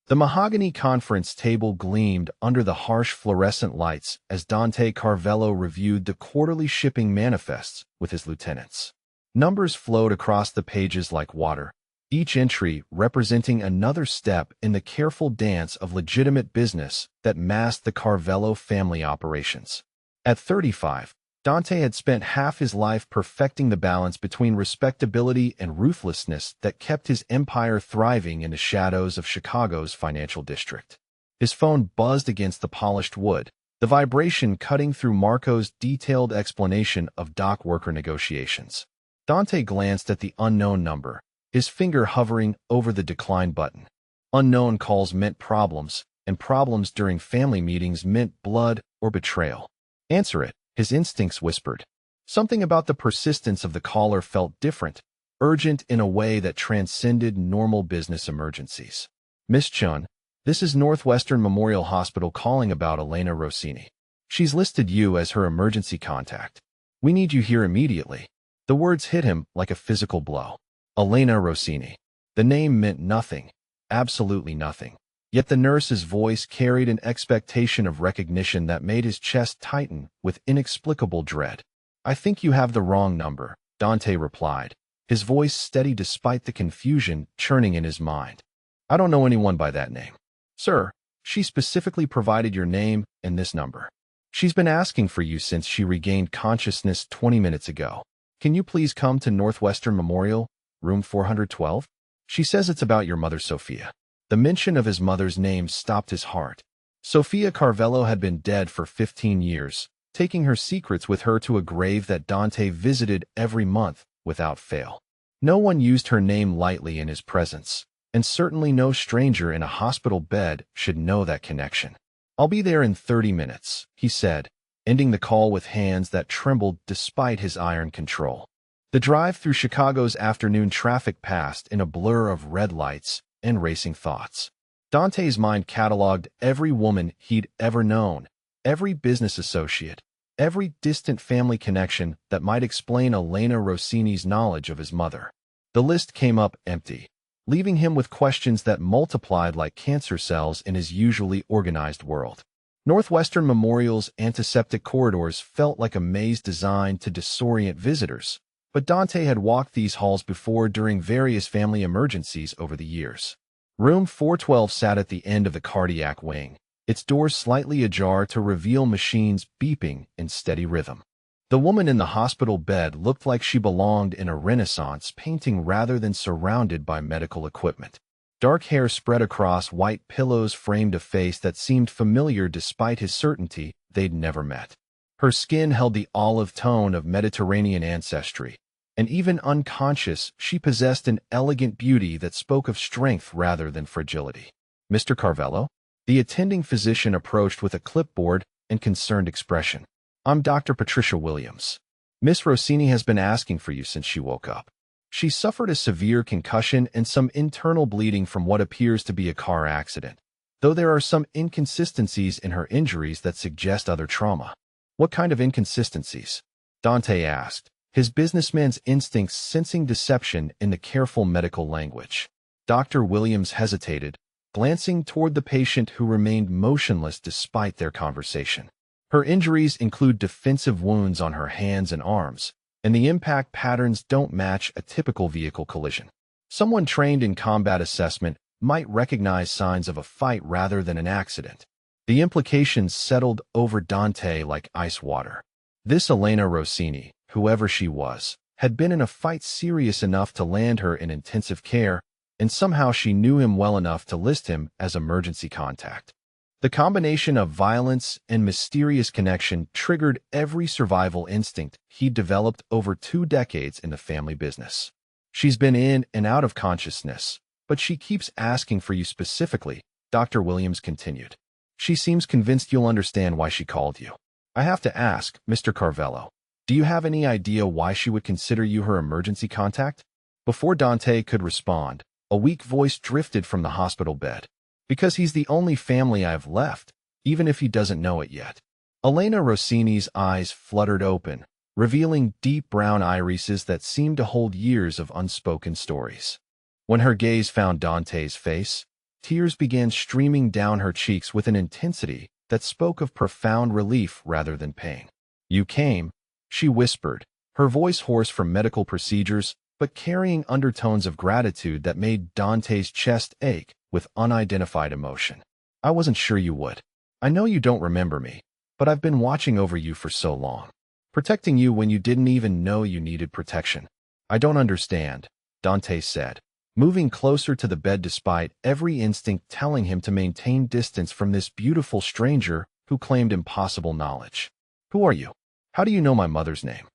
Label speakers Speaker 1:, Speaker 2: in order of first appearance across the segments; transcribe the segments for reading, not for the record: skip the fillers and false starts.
Speaker 1: The mahogany conference table gleamed under the harsh fluorescent lights as Dante Carvello reviewed the quarterly shipping manifests with his lieutenants. Numbers flowed across the pages like water, each entry representing another step in the careful dance of legitimate business that masked the Carvello family operations. At 35, Dante had spent half his life perfecting the balance between respectability and ruthlessness that kept his empire thriving in the shadows of Chicago's financial district. His phone buzzed against the polished wood, the vibration cutting through Marco's detailed explanation of dock worker negotiations. Dante glanced at the unknown number, his finger hovering over the decline button. Unknown calls meant problems, and problems during family meetings meant blood or betrayal. Answer it, his instincts whispered. Something about the persistence of the caller felt different, urgent in a way that transcended normal business emergencies. Miss Chun, this is Northwestern Memorial Hospital calling about Elena Rossini. She's listed you as her emergency contact. We need you here immediately. The words hit him like a physical blow. Elena Rossini. The name meant nothing, absolutely nothing. Yet the nurse's voice carried an expectation of recognition that made his chest tighten with inexplicable dread. I think you have the wrong number, Dante replied, his voice steady despite the confusion churning in his mind. I don't know anyone by that name. Sir, she specifically provided your name and this number. She's been asking for you since she regained consciousness 20 minutes ago. Can you please come to Northwestern Memorial, room 412? She says it's about your mother, Sophia. The mention of his mother's name stopped his heart. Sophia Carvello had been dead for 15 years, taking her secrets with her to a grave that Dante visited every month without fail. No one used her name lightly in his presence, and certainly no stranger in a hospital bed should know that connection. I'll be there in 30 minutes, he said, ending the call with hands that trembled despite his iron control. The drive through Chicago's afternoon traffic passed in a blur of red lights and racing thoughts. Dante's mind cataloged every woman he'd ever known, every business associate, every distant family connection that might explain Elena Rossini's knowledge of his mother. The list came up empty, leaving him with questions that multiplied like cancer cells in his usually organized world. Northwestern Memorial's antiseptic corridors felt like a maze designed to disorient visitors, but Dante had walked these halls before during various family emergencies over the years. Room 412 sat at the end of the cardiac wing, its doors slightly ajar to reveal machines beeping in steady rhythm. The woman in the hospital bed looked like she belonged in a Renaissance painting rather than surrounded by medical equipment. Dark hair spread across white pillows framed a face that seemed familiar despite his certainty they'd never met. Her skin held the olive tone of Mediterranean ancestry, and even unconscious, she possessed an elegant beauty that spoke of strength rather than fragility. Mr. Carvello? The attending physician approached with a clipboard and concerned expression. I'm Dr. Patricia Williams. Miss Rossini has been asking for you since she woke up. She suffered a severe concussion and some internal bleeding from what appears to be a car accident, though there are some inconsistencies in her injuries that suggest other trauma. What kind of inconsistencies? Dante asked, his businessman's instincts sensing deception in the careful medical language. Dr. Williams hesitated, glancing toward the patient who remained motionless despite their conversation. Her injuries include defensive wounds on her hands and arms, and the impact patterns don't match a typical vehicle collision. Someone trained in combat assessment might recognize signs of a fight rather than an accident. The implications settled over Dante like ice water. This Elena Rossini, whoever she was, had been in a fight serious enough to land her in intensive care, and somehow she knew him well enough to list him as emergency contact. The combination of violence and mysterious connection triggered every survival instinct he'd developed over 2 decades in the family business. She's been in and out of consciousness, but she keeps asking for you specifically, Dr. Williams continued. She seems convinced you'll understand why she called you. I have to ask, Mr. Carvello, do you have any idea why she would consider you her emergency contact? Before Dante could respond, a weak voice drifted from the hospital bed. Because he's the only family I've left, even if he doesn't know it yet. Elena Rossini's eyes fluttered open, revealing deep brown irises that seemed to hold years of unspoken stories. When her gaze found Dante's face, Tears began streaming down her cheeks with an intensity that spoke of profound relief rather than pain. "You came," she whispered, her voice hoarse from medical procedures, but carrying undertones of gratitude that made Dante's chest ache with unidentified emotion. "I wasn't sure you would. I know you don't remember me, but I've been watching over you for so long, protecting you when you didn't even know you needed protection." "I don't understand," Dante said, moving closer to the bed despite every instinct telling him to maintain distance from this beautiful stranger who claimed impossible knowledge. "Who are you? How do you know my mother's name?"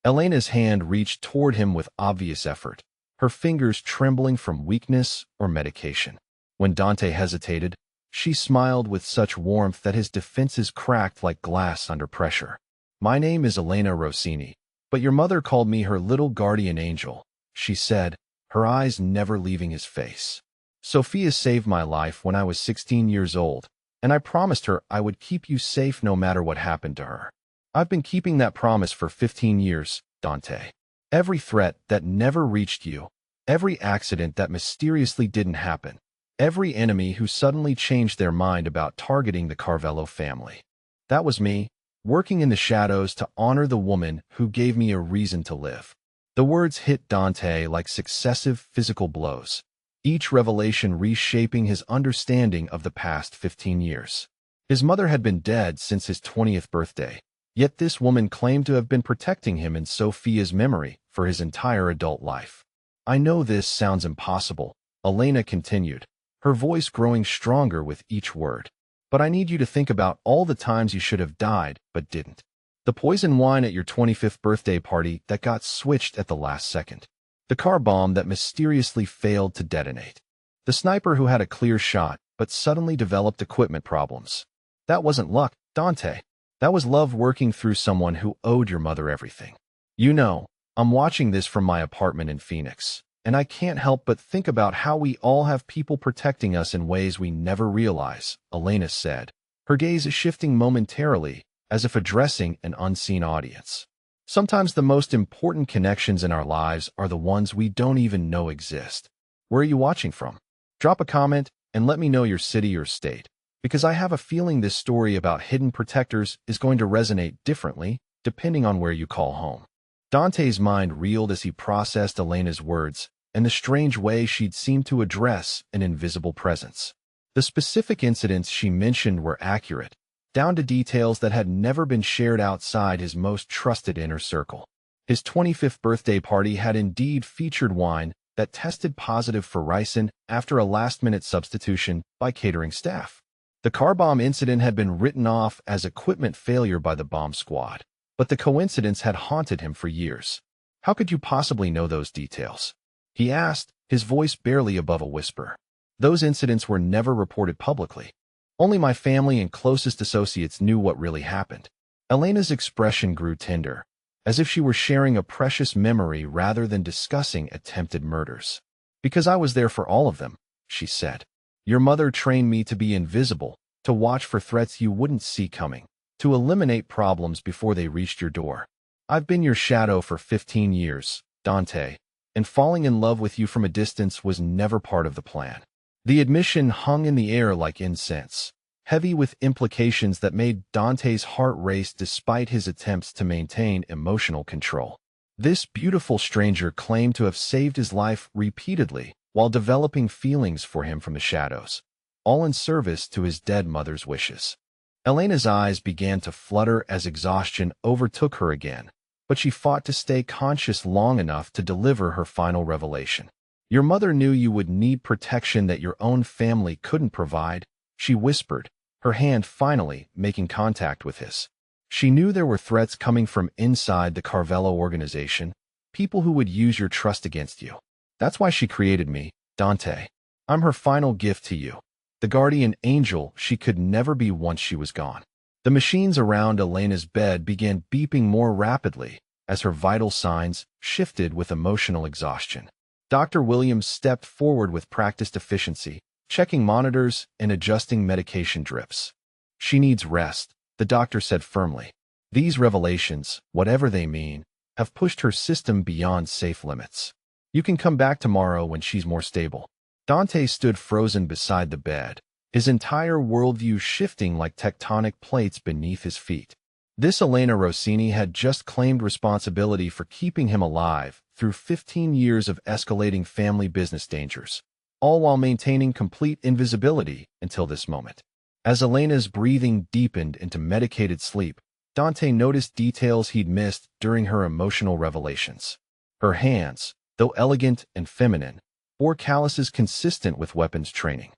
Speaker 1: Elena's hand reached toward him with obvious effort, her fingers trembling from weakness or medication. When Dante hesitated, she smiled with such warmth that his defenses cracked like glass under pressure. "My name is Elena Rossini, but your mother called me her little guardian angel," she said, her eyes never leaving his face. "Sophia saved my life when I was 16 years old, and I promised her I would keep you safe no matter what happened to her. I've been keeping that promise for 15 years, Dante. Every threat that never reached you, every accident that mysteriously didn't happen, every enemy who suddenly changed their mind about targeting the Carvello family. That was me, working in the shadows to honor the woman who gave me a reason to live." The words hit Dante like successive physical blows, each revelation reshaping his understanding of the past 15 years. His mother had been dead since his 20th birthday, yet this woman claimed to have been protecting him in Sophia's memory for his entire adult life. "I know this sounds impossible," Elena continued, her voice growing stronger with each word. "But I need you to think about all the times you should have died but didn't. The poison wine at your 25th birthday party that got switched at the last second. The car bomb that mysteriously failed to detonate. The sniper who had a clear shot but suddenly developed equipment problems. That wasn't luck, Dante. That was love working through someone who owed your mother everything. You know, I'm watching this from my apartment in Phoenix, and I can't help but think about how we all have people protecting us in ways we never realize," Elena said, her gaze shifting momentarily as if addressing an unseen audience. "Sometimes the most important connections in our lives are the ones we don't even know exist. Where are you watching from? Drop a comment and let me know your city or state, because I have a feeling this story about hidden protectors is going to resonate differently depending on where you call home." Dante's mind reeled as he processed Elena's words and the strange way she'd seemed to address an invisible presence. The specific incidents she mentioned were accurate, down to details that had never been shared outside his most trusted inner circle. His 25th birthday party had indeed featured wine that tested positive for ricin after a last-minute substitution by catering staff. The car bomb incident had been written off as equipment failure by the bomb squad, but the coincidence had haunted him for years. "How could you possibly know those details?" he asked, his voice barely above a whisper. "Those incidents were never reported publicly. Only my family and closest associates knew what really happened." Elena's expression grew tender, as if she were sharing a precious memory rather than discussing attempted murders. "Because I was there for all of them," she said. "Your mother trained me to be invisible, to watch for threats you wouldn't see coming, to eliminate problems before they reached your door. I've been your shadow for 15 years, Dante, and falling in love with you from a distance was never part of the plan." The admission hung in the air like incense, heavy with implications that made Dante's heart race despite his attempts to maintain emotional control. This beautiful stranger claimed to have saved his life repeatedly while developing feelings for him from the shadows, all in service to his dead mother's wishes. Elena's eyes began to flutter as exhaustion overtook her again, but she fought to stay conscious long enough to deliver her final revelation. "Your mother knew you would need protection that your own family couldn't provide," she whispered, her hand finally making contact with his. "She knew there were threats coming from inside the Carvello organization, people who would use your trust against you. That's why she created me, Dante. I'm her final gift to you, the guardian angel she could never be once she was gone." The machines around Elena's bed began beeping more rapidly as her vital signs shifted with emotional exhaustion. Dr. Williams stepped forward with practiced efficiency, checking monitors and adjusting medication drips. "She needs rest," the doctor said firmly. "These revelations, whatever they mean, have pushed her system beyond safe limits. You can come back tomorrow when she's more stable." Dante stood frozen beside the bed, his entire worldview shifting like tectonic plates beneath his feet. This Elena Rossini had just claimed responsibility for keeping him alive through 15 years of escalating family business dangers, all while maintaining complete invisibility until this moment. As Elena's breathing deepened into medicated sleep, Dante noticed details he'd missed during her emotional revelations. Her hands, though elegant and feminine, bore calluses consistent with weapons training.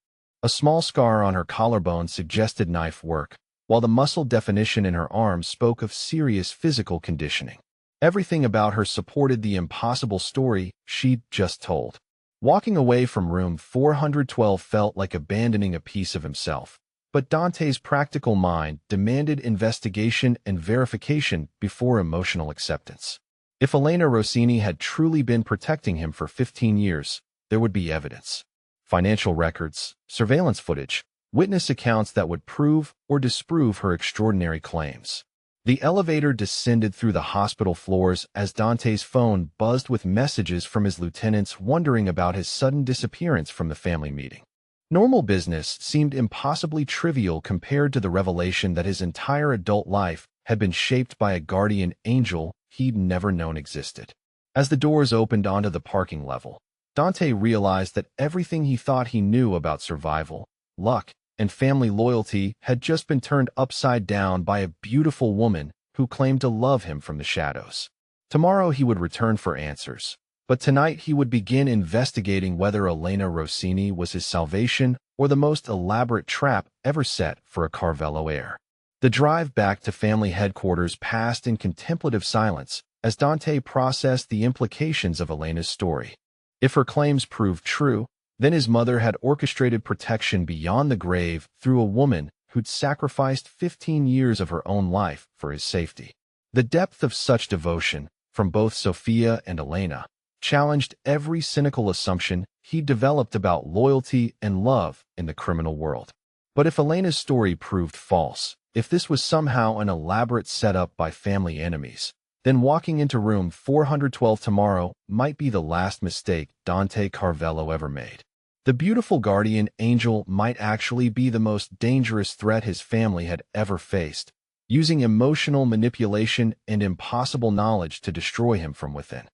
Speaker 1: A small scar on her collarbone suggested knife work, while the muscle definition in her arms spoke of serious physical conditioning. Everything about her supported the impossible story she'd just told. Walking away from room 412 felt like abandoning a piece of himself, but Dante's practical mind demanded investigation and verification before emotional acceptance. If Elena Rossini had truly been protecting him for 15 years, there would be evidence. Financial records, surveillance footage, witness accounts that would prove or disprove her extraordinary claims. The elevator descended through the hospital floors as Dante's phone buzzed with messages from his lieutenants wondering about his sudden disappearance from the family meeting. Normal business seemed impossibly trivial compared to the revelation that his entire adult life had been shaped by a guardian angel he'd never known existed. As the doors opened onto the parking level, Dante realized that everything he thought he knew about survival, luck, and family loyalty had just been turned upside down by a beautiful woman who claimed to love him from the shadows. Tomorrow he would return for answers, but tonight he would begin investigating whether Elena Rossini was his salvation or the most elaborate trap ever set for a Carvello heir. The drive back to family headquarters passed in contemplative silence as Dante processed the implications of Elena's story. If her claims proved true, then his mother had orchestrated protection beyond the grave through a woman who'd sacrificed 15 years of her own life for his safety. The depth of such devotion, from both Sophia and Elena, challenged every cynical assumption he'd developed about loyalty and love in the criminal world. But if Elena's story proved false, if this was somehow an elaborate setup by family enemies, then walking into room 412 tomorrow might be the last mistake Dante Carvello ever made. The beautiful guardian angel might actually be the most dangerous threat his family had ever faced, using emotional manipulation and impossible knowledge to destroy him from within.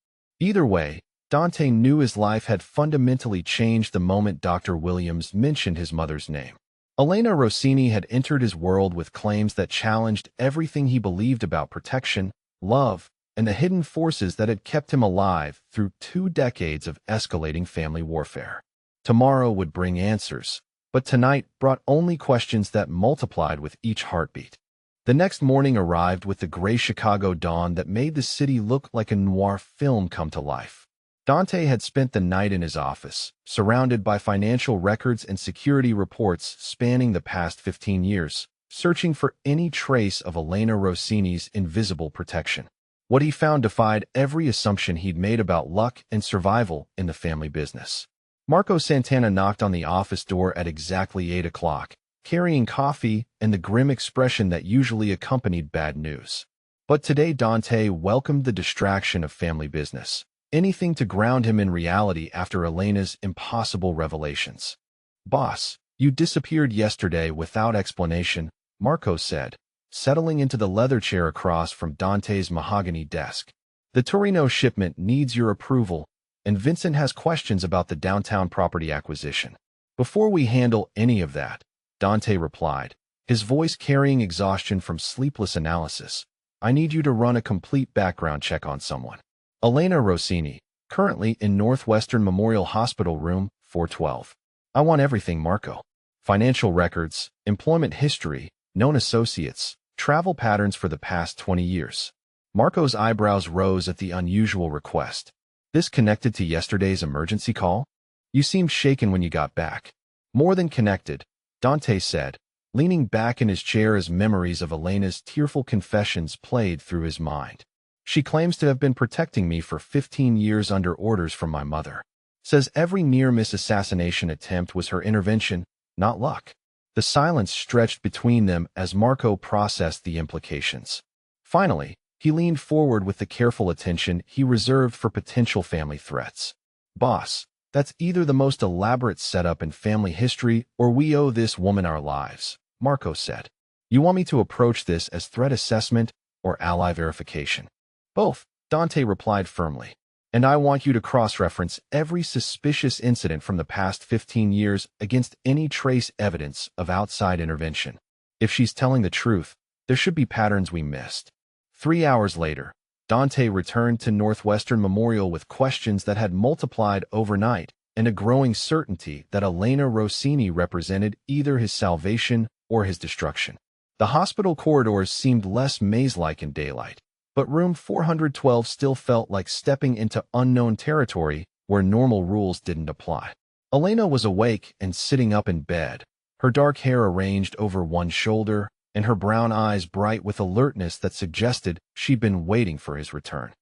Speaker 1: Either way, Dante knew his life had fundamentally changed the moment Dr. Williams mentioned his mother's name. Elena Rossini had entered his world with claims that challenged everything he believed about protection, love, and the hidden forces that had kept him alive through 2 decades of escalating family warfare. Tomorrow would bring answers, but tonight brought only questions that multiplied with each heartbeat. The next morning arrived with the gray Chicago dawn that made the city look like a noir film come to life. Dante had spent the night in his office, surrounded by financial records and security reports spanning the past 15 years, searching for any trace of Elena Rossini's invisible protection. What he found defied every assumption he'd made about luck and survival in the family business. Marco Santana knocked on the office door at exactly 8 o'clock, carrying coffee and the grim expression that usually accompanied bad news. But today Dante welcomed the distraction of family business, anything to ground him in reality after Elena's impossible revelations. "Boss, you disappeared yesterday without explanation," Marco said, settling into the leather chair across from Dante's mahogany desk. "The Torino shipment needs your approval, and Vincent has questions about the downtown property acquisition." "Before we handle any of that," Dante replied, his voice carrying exhaustion from sleepless analysis, "I need you to run a complete background check on someone. Elena Rossini, currently in Northwestern Memorial Hospital room 412. I want everything, Marco. Financial records, employment history, known associates, travel patterns for the past 20 years. Marco's eyebrows rose at the unusual request. "This connected to yesterday's emergency call? You seemed shaken when you got back." "More than connected," Dante said, leaning back in his chair as memories of Elena's tearful confessions played through his mind. "She claims to have been protecting me for 15 years under orders from my mother. Says every near-miss assassination attempt was her intervention, not luck." The silence stretched between them as Marco processed the implications. Finally, he leaned forward with the careful attention he reserved for potential family threats. "Boss, That's either the most elaborate setup in family history or we owe this woman our lives, Marco said. You want me to approach this as threat assessment or ally verification? Both, Dante replied firmly. And I want you to cross-reference every suspicious incident from the past 15 years against any trace evidence of outside intervention. If she's telling the truth, there should be patterns we missed. 3 hours later, Dante returned to Northwestern Memorial with questions that had multiplied overnight and a growing certainty that Elena Rossini represented either his salvation or his destruction. The hospital corridors seemed less maze-like in daylight, but room 412 still felt like stepping into unknown territory where normal rules didn't apply. Elena was awake and sitting up in bed, her dark hair arranged over one shoulder, and her brown eyes bright with alertness that suggested she'd been waiting for his return.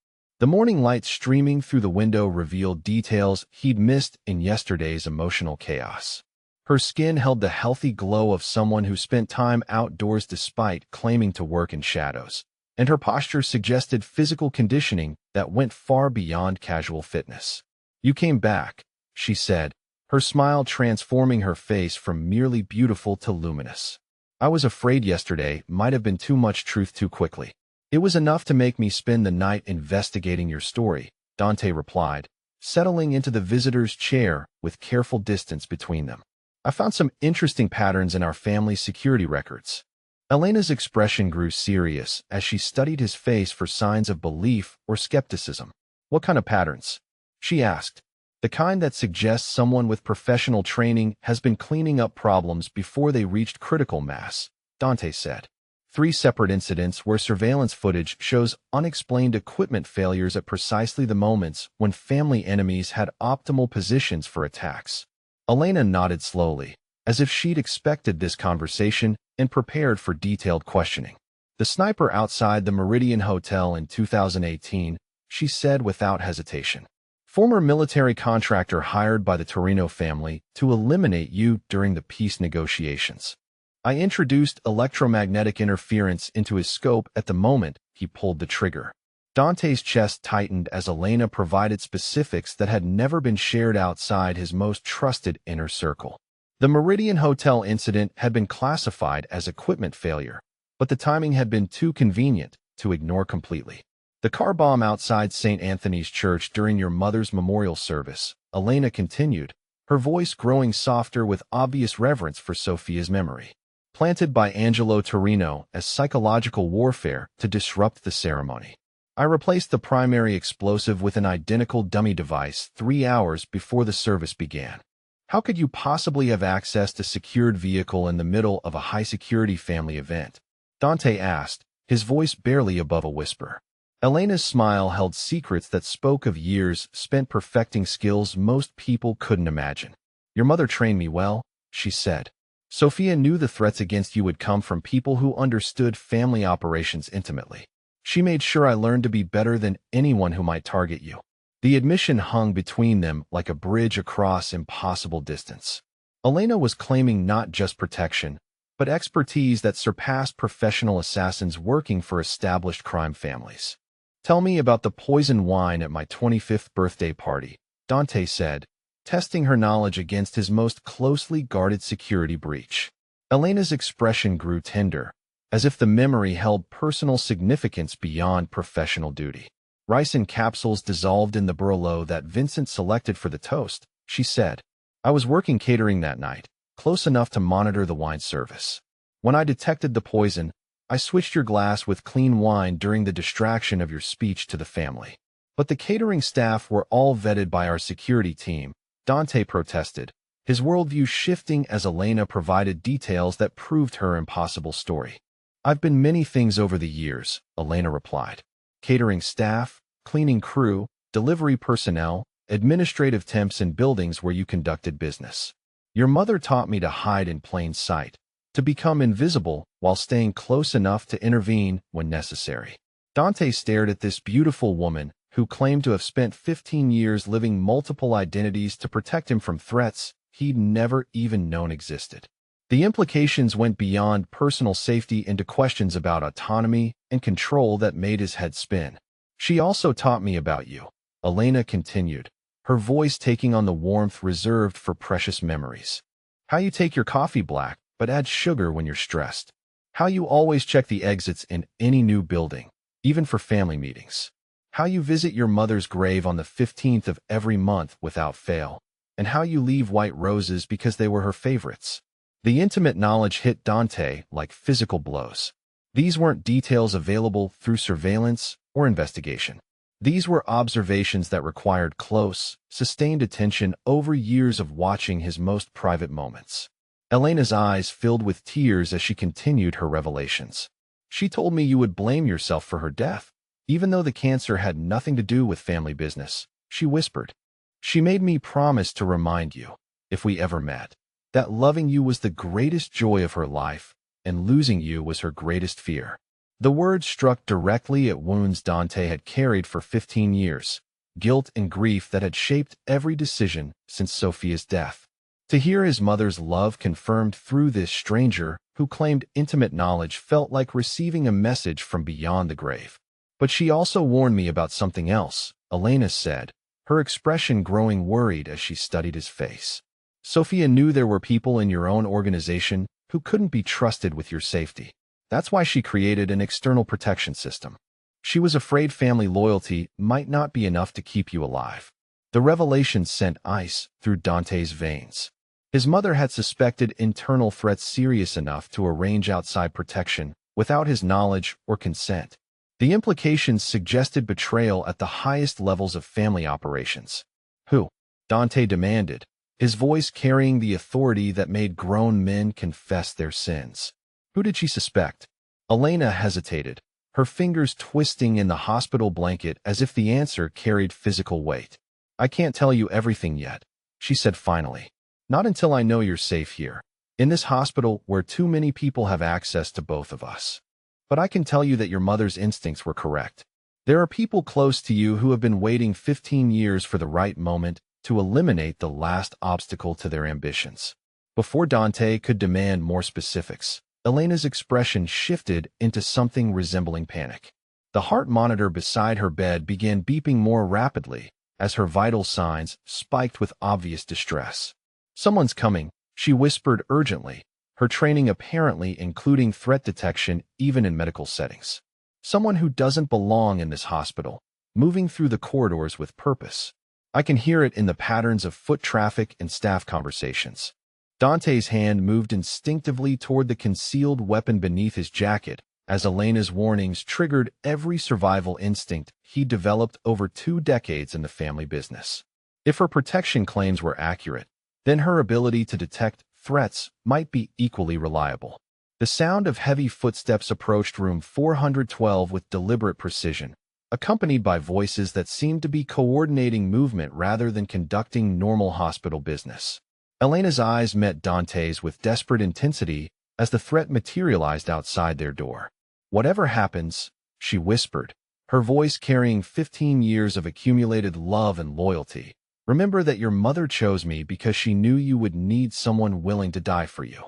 Speaker 1: The morning light streaming through the window revealed details he'd missed in yesterday's emotional chaos. Her skin held the healthy glow of someone who spent time outdoors despite claiming to work in shadows, and her posture suggested physical conditioning that went far beyond casual fitness. You came back, she said, her smile transforming her face from merely beautiful to luminous. I was afraid yesterday might have been too much truth too quickly. It was enough to make me spend the night investigating your story, Dante replied, settling into the visitor's chair with careful distance between them. I found some interesting patterns in our family's security records. Elena's expression grew serious as she studied his face for signs of belief or skepticism. What kind of patterns? She asked. The kind that suggests someone with professional training has been cleaning up problems before they reached critical mass, Dante said. 3 separate incidents where surveillance footage shows unexplained equipment failures at precisely the moments when family enemies had optimal positions for attacks. Elena nodded slowly, as if she'd expected this conversation and prepared for detailed questioning. The sniper outside the Meridian Hotel in 2018, she said without hesitation. Former military contractor hired by the Torino family to eliminate you during the peace negotiations. I introduced electromagnetic interference into his scope at the moment he pulled the trigger. Dante's chest tightened as Elena provided specifics that had never been shared outside his most trusted inner circle. The Meridian Hotel incident had been classified as equipment failure, but the timing had been too convenient to ignore completely. The car bomb outside St. Anthony's Church during your mother's memorial service, Elena continued, her voice growing softer with obvious reverence for Sophia's memory. Planted by Angelo Torino as psychological warfare to disrupt the ceremony. I replaced the primary explosive with an identical dummy device 3 hours before the service began. How could you possibly have accessed a secured vehicle in the middle of a high-security family event? Dante asked, his voice barely above a whisper. Elena's smile held secrets that spoke of years spent perfecting skills most people couldn't imagine. Your mother trained me well, she said. Sophia knew the threats against you would come from people who understood family operations intimately. She made sure I learned to be better than anyone who might target you. The admission hung between them like a bridge across impossible distance. Elena was claiming not just protection, but expertise that surpassed professional assassins working for established crime families. Tell me about the poisoned wine at my 25th birthday party, Dante said, testing her knowledge against his most closely guarded security breach. Elena's expression grew tender, as if the memory held personal significance beyond professional duty. Ricin capsules dissolved in the Burlo that Vincent selected for the toast, she said. I was working catering that night, close enough to monitor the wine service. When I detected the poison, I switched your glass with clean wine during the distraction of your speech to the family. But the catering staff were all vetted by our security team, Dante protested, his worldview shifting as Elena provided details that proved her impossible story. I've been many things over the years, Elena replied. Catering staff, cleaning crew, delivery personnel, administrative temps in buildings where you conducted business. Your mother taught me to hide in plain sight, to become invisible while staying close enough to intervene when necessary. Dante stared at this beautiful woman who claimed to have spent 15 years living multiple identities to protect him from threats he'd never even known existed. The implications went beyond personal safety into questions about autonomy and control that made his head spin. She also taught me about you, Elena continued, her voice taking on the warmth reserved for precious memories. How you take your coffee black, but add sugar when you're stressed. How you always check the exits in any new building, even for family meetings. How you visit your mother's grave on the 15th of every month without fail. And how you leave white roses because they were her favorites. The intimate knowledge hit Dante like physical blows. These weren't details available through surveillance or investigation. These were observations that required close, sustained attention over years of watching his most private moments. Elena's eyes filled with tears as she continued her revelations. She told me you would blame yourself for her death, even though the cancer had nothing to do with family business, she whispered. She made me promise to remind you, if we ever met, that loving you was the greatest joy of her life, and losing you was her greatest fear. The words struck directly at wounds Dante had carried for 15 years, guilt and grief that had shaped every decision since Sophia's death. To hear his mother's love confirmed through this stranger who claimed intimate knowledge felt like receiving a message from beyond the grave. But she also warned me about something else, Elena said, her expression growing worried as she studied his face. Sophia knew there were people in your own organization who couldn't be trusted with your safety. That's why she created an external protection system. She was afraid family loyalty might not be enough to keep you alive. The revelation sent ice through Dante's veins. His mother had suspected internal threats serious enough to arrange outside protection without his knowledge or consent. The implications suggested betrayal at the highest levels of family operations. Who? Dante demanded, his voice carrying the authority that made grown men confess their sins. Who did she suspect? Elena hesitated, her fingers twisting in the hospital blanket as if the answer carried physical weight. I can't tell you everything yet, she said finally. Not until I know you're safe here, in this hospital where too many people have access to both of us. But I can tell you that your mother's instincts were correct. There are people close to you who have been waiting 15 years for the right moment to eliminate the last obstacle to their ambitions. Before Dante could demand more specifics, Elena's expression shifted into something resembling panic. The heart monitor beside her bed began beeping more rapidly as her vital signs spiked with obvious distress. Someone's coming, she whispered urgently, her training apparently including threat detection even in medical settings. Someone who doesn't belong in this hospital, moving through the corridors with purpose. I can hear it in the patterns of foot traffic and staff conversations. Dante's hand moved instinctively toward the concealed weapon beneath his jacket as Elena's warnings triggered every survival instinct he developed over 2 decades in the family business. If her protection claims were accurate, then her ability to detect threats might be equally reliable. The sound of heavy footsteps approached room 412 with deliberate precision, accompanied by voices that seemed to be coordinating movement rather than conducting normal hospital business. Elena's eyes met Dante's with desperate intensity as the threat materialized outside their door. Whatever happens, she whispered, her voice carrying 15 years of accumulated love and loyalty. Remember that your mother chose me because she knew you would need someone willing to die for you.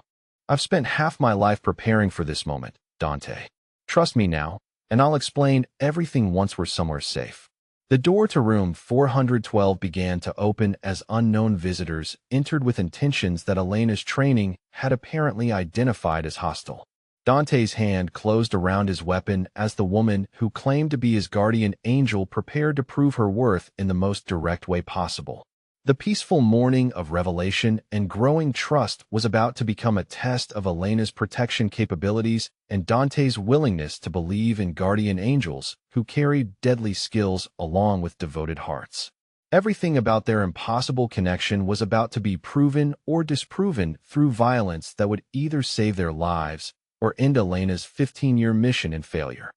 Speaker 1: I've spent half my life preparing for this moment, Dante. Trust me now, and I'll explain everything once we're somewhere safe. The door to room 412 began to open as unknown visitors entered with intentions that Elena's training had apparently identified as hostile. Dante's hand closed around his weapon as the woman who claimed to be his guardian angel prepared to prove her worth in the most direct way possible. The peaceful morning of revelation and growing trust was about to become a test of Elena's protection capabilities and Dante's willingness to believe in guardian angels who carried deadly skills along with devoted hearts. Everything about their impossible connection was about to be proven or disproven through violence that would either save their lives or end Elena's 15-year mission in failure.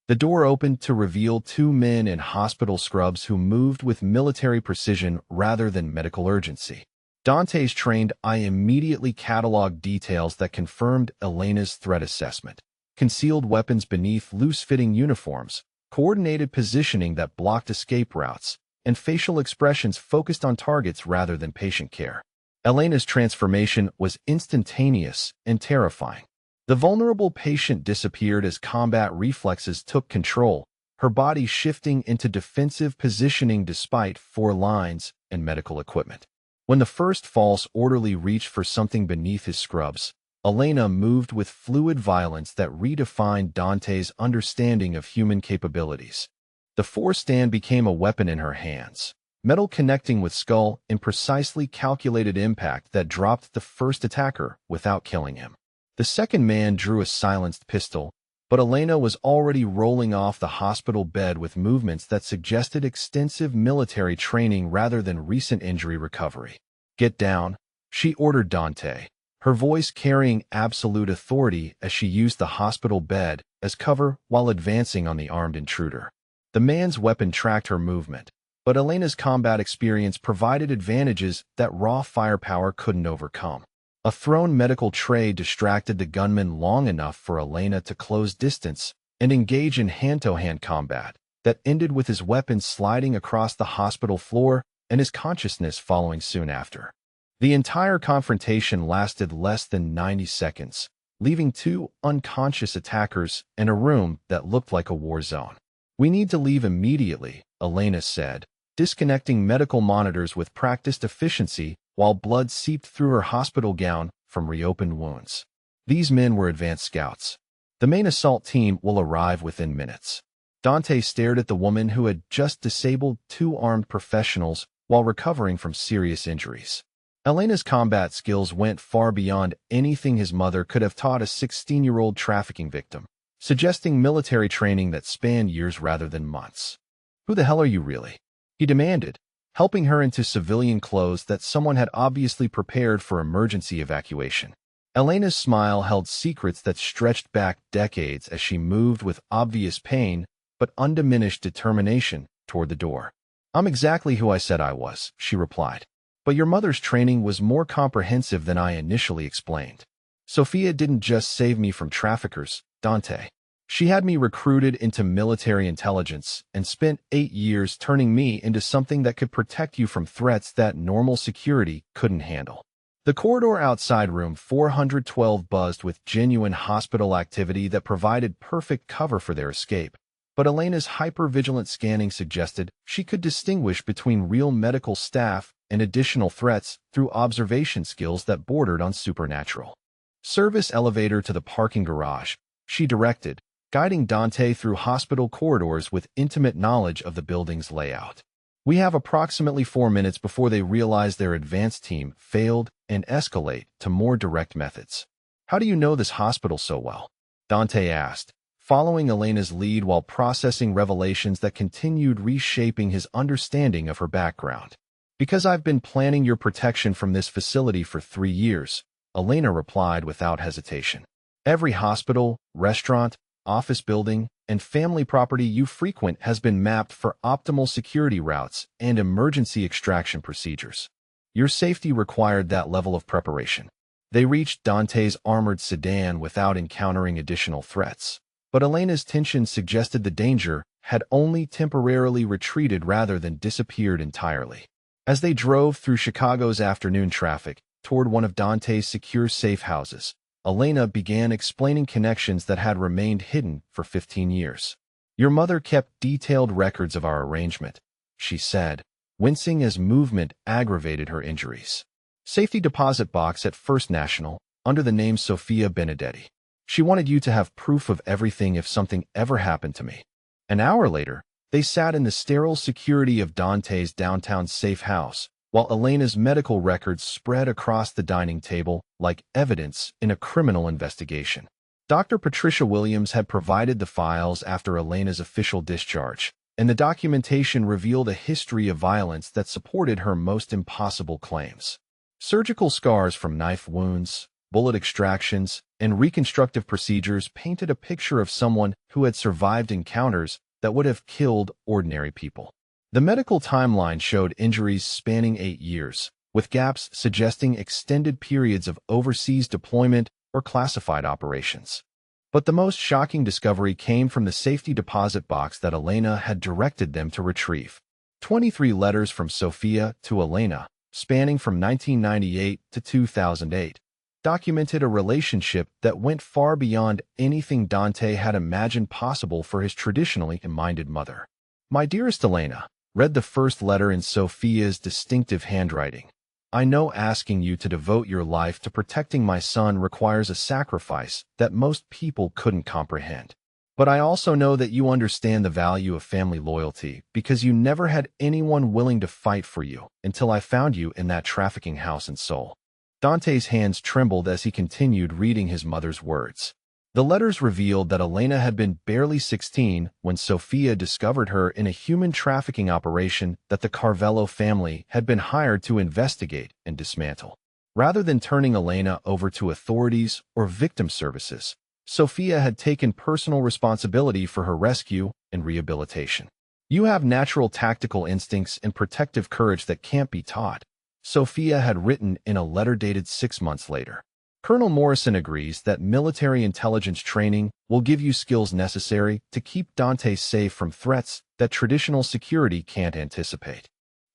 Speaker 1: The door opened to reveal 2 men in hospital scrubs who moved with military precision rather than medical urgency. Dante's trained eye immediately cataloged details that confirmed Elena's threat assessment. Concealed weapons beneath loose-fitting uniforms, coordinated positioning that blocked escape routes, and facial expressions focused on targets rather than patient care. Elena's transformation was instantaneous and terrifying. The vulnerable patient disappeared as combat reflexes took control, her body shifting into defensive positioning despite 4 lines and medical equipment. When the first false orderly reached for something beneath his scrubs, Elena moved with fluid violence that redefined Dante's understanding of human capabilities. The four-stand became a weapon in her hands, metal connecting with skull in precisely calculated impact that dropped the first attacker without killing him. The second man drew a silenced pistol, but Elena was already rolling off the hospital bed with movements that suggested extensive military training rather than recent injury recovery. "Get down," she ordered Dante, her voice carrying absolute authority as she used the hospital bed as cover while advancing on the armed intruder. The man's weapon tracked her movement, but Elena's combat experience provided advantages that raw firepower couldn't overcome. A thrown medical tray distracted the gunman long enough for Elena to close distance and engage in hand-to-hand combat that ended with his weapon sliding across the hospital floor and his consciousness following soon after. The entire confrontation lasted less than 90 seconds, leaving two unconscious attackers in a room that looked like a war zone. "We need to leave immediately," Elena said, disconnecting medical monitors with practiced efficiency while blood seeped through her hospital gown from reopened wounds. These men were advanced scouts. The main assault team will arrive within minutes. Dante stared at the woman who had just disabled two armed professionals while recovering from serious injuries. Elena's combat skills went far beyond anything his mother could have taught a 16-year-old trafficking victim, suggesting military training that spanned years rather than months. "Who the hell are you really?" he demanded, helping her into civilian clothes that someone had obviously prepared for emergency evacuation. Elena's smile held secrets that stretched back decades as she moved with obvious pain but undiminished determination toward the door. "I'm exactly who I said I was," she replied. "But your mother's training was more comprehensive than I initially explained. Sophia didn't just save me from traffickers, Dante. She had me recruited into military intelligence and spent 8 years turning me into something that could protect you from threats that normal security couldn't handle." The corridor outside room 412 buzzed with genuine hospital activity that provided perfect cover for their escape. But Elena's hyper-vigilant scanning suggested she could distinguish between real medical staff and additional threats through observation skills that bordered on supernatural. "Service elevator to the parking garage," she directed, guiding Dante through hospital corridors with intimate knowledge of the building's layout. "We have approximately 4 minutes before they realize their advanced team failed and escalate to more direct methods." "How do you know this hospital so well?" Dante asked, following Elena's lead while processing revelations that continued reshaping his understanding of her background. "Because I've been planning your protection from this facility for 3 years," Elena replied without hesitation. "Every hospital, restaurant, office building, and family property you frequent has been mapped for optimal security routes and emergency extraction procedures. Your safety required that level of preparation." They reached Dante's armored sedan without encountering additional threats, but Elena's tension suggested the danger had only temporarily retreated rather than disappeared entirely. As they drove through Chicago's afternoon traffic toward one of Dante's secure safe houses, Elena began explaining connections that had remained hidden for 15 years. "Your mother kept detailed records of our arrangement," she said, wincing as movement aggravated her injuries. "Safety deposit box at First National, under the name Sophia Benedetti. She wanted you to have proof of everything if something ever happened to me." An hour later, they sat in the sterile security of Dante's downtown safe house, while Elena's medical records spread across the dining table like evidence in a criminal investigation. Dr. Patricia Williams had provided the files after Elena's official discharge, and the documentation revealed a history of violence that supported her most impossible claims. Surgical scars from knife wounds, bullet extractions, and reconstructive procedures painted a picture of someone who had survived encounters that would have killed ordinary people. The medical timeline showed injuries spanning 8 years, with gaps suggesting extended periods of overseas deployment or classified operations. But the most shocking discovery came from the safety deposit box that Elena had directed them to retrieve. 23 letters from Sophia to Elena, spanning from 1998 to 2008, documented a relationship that went far beyond anything Dante had imagined possible for his traditionally minded mother. "My dearest Elena," read the first letter in Sophia's distinctive handwriting. I know asking you to devote your life to protecting my son requires a sacrifice that most people couldn't comprehend. But I also know that you understand the value of family loyalty because you never had anyone willing to fight for you until I found you in that trafficking house in Seoul. Dante's hands trembled as he continued reading his mother's words. The letters revealed that Elena had been barely 16 when Sophia discovered her in a human trafficking operation that the Carvello family had been hired to investigate and dismantle. Rather than turning Elena over to authorities or victim services, Sophia had taken personal responsibility for her rescue and rehabilitation. You have natural tactical instincts and protective courage that can't be taught, Sophia had written in a letter dated 6 months later. Colonel Morrison agrees that military intelligence training will give you skills necessary to keep Dante safe from threats that traditional security can't anticipate.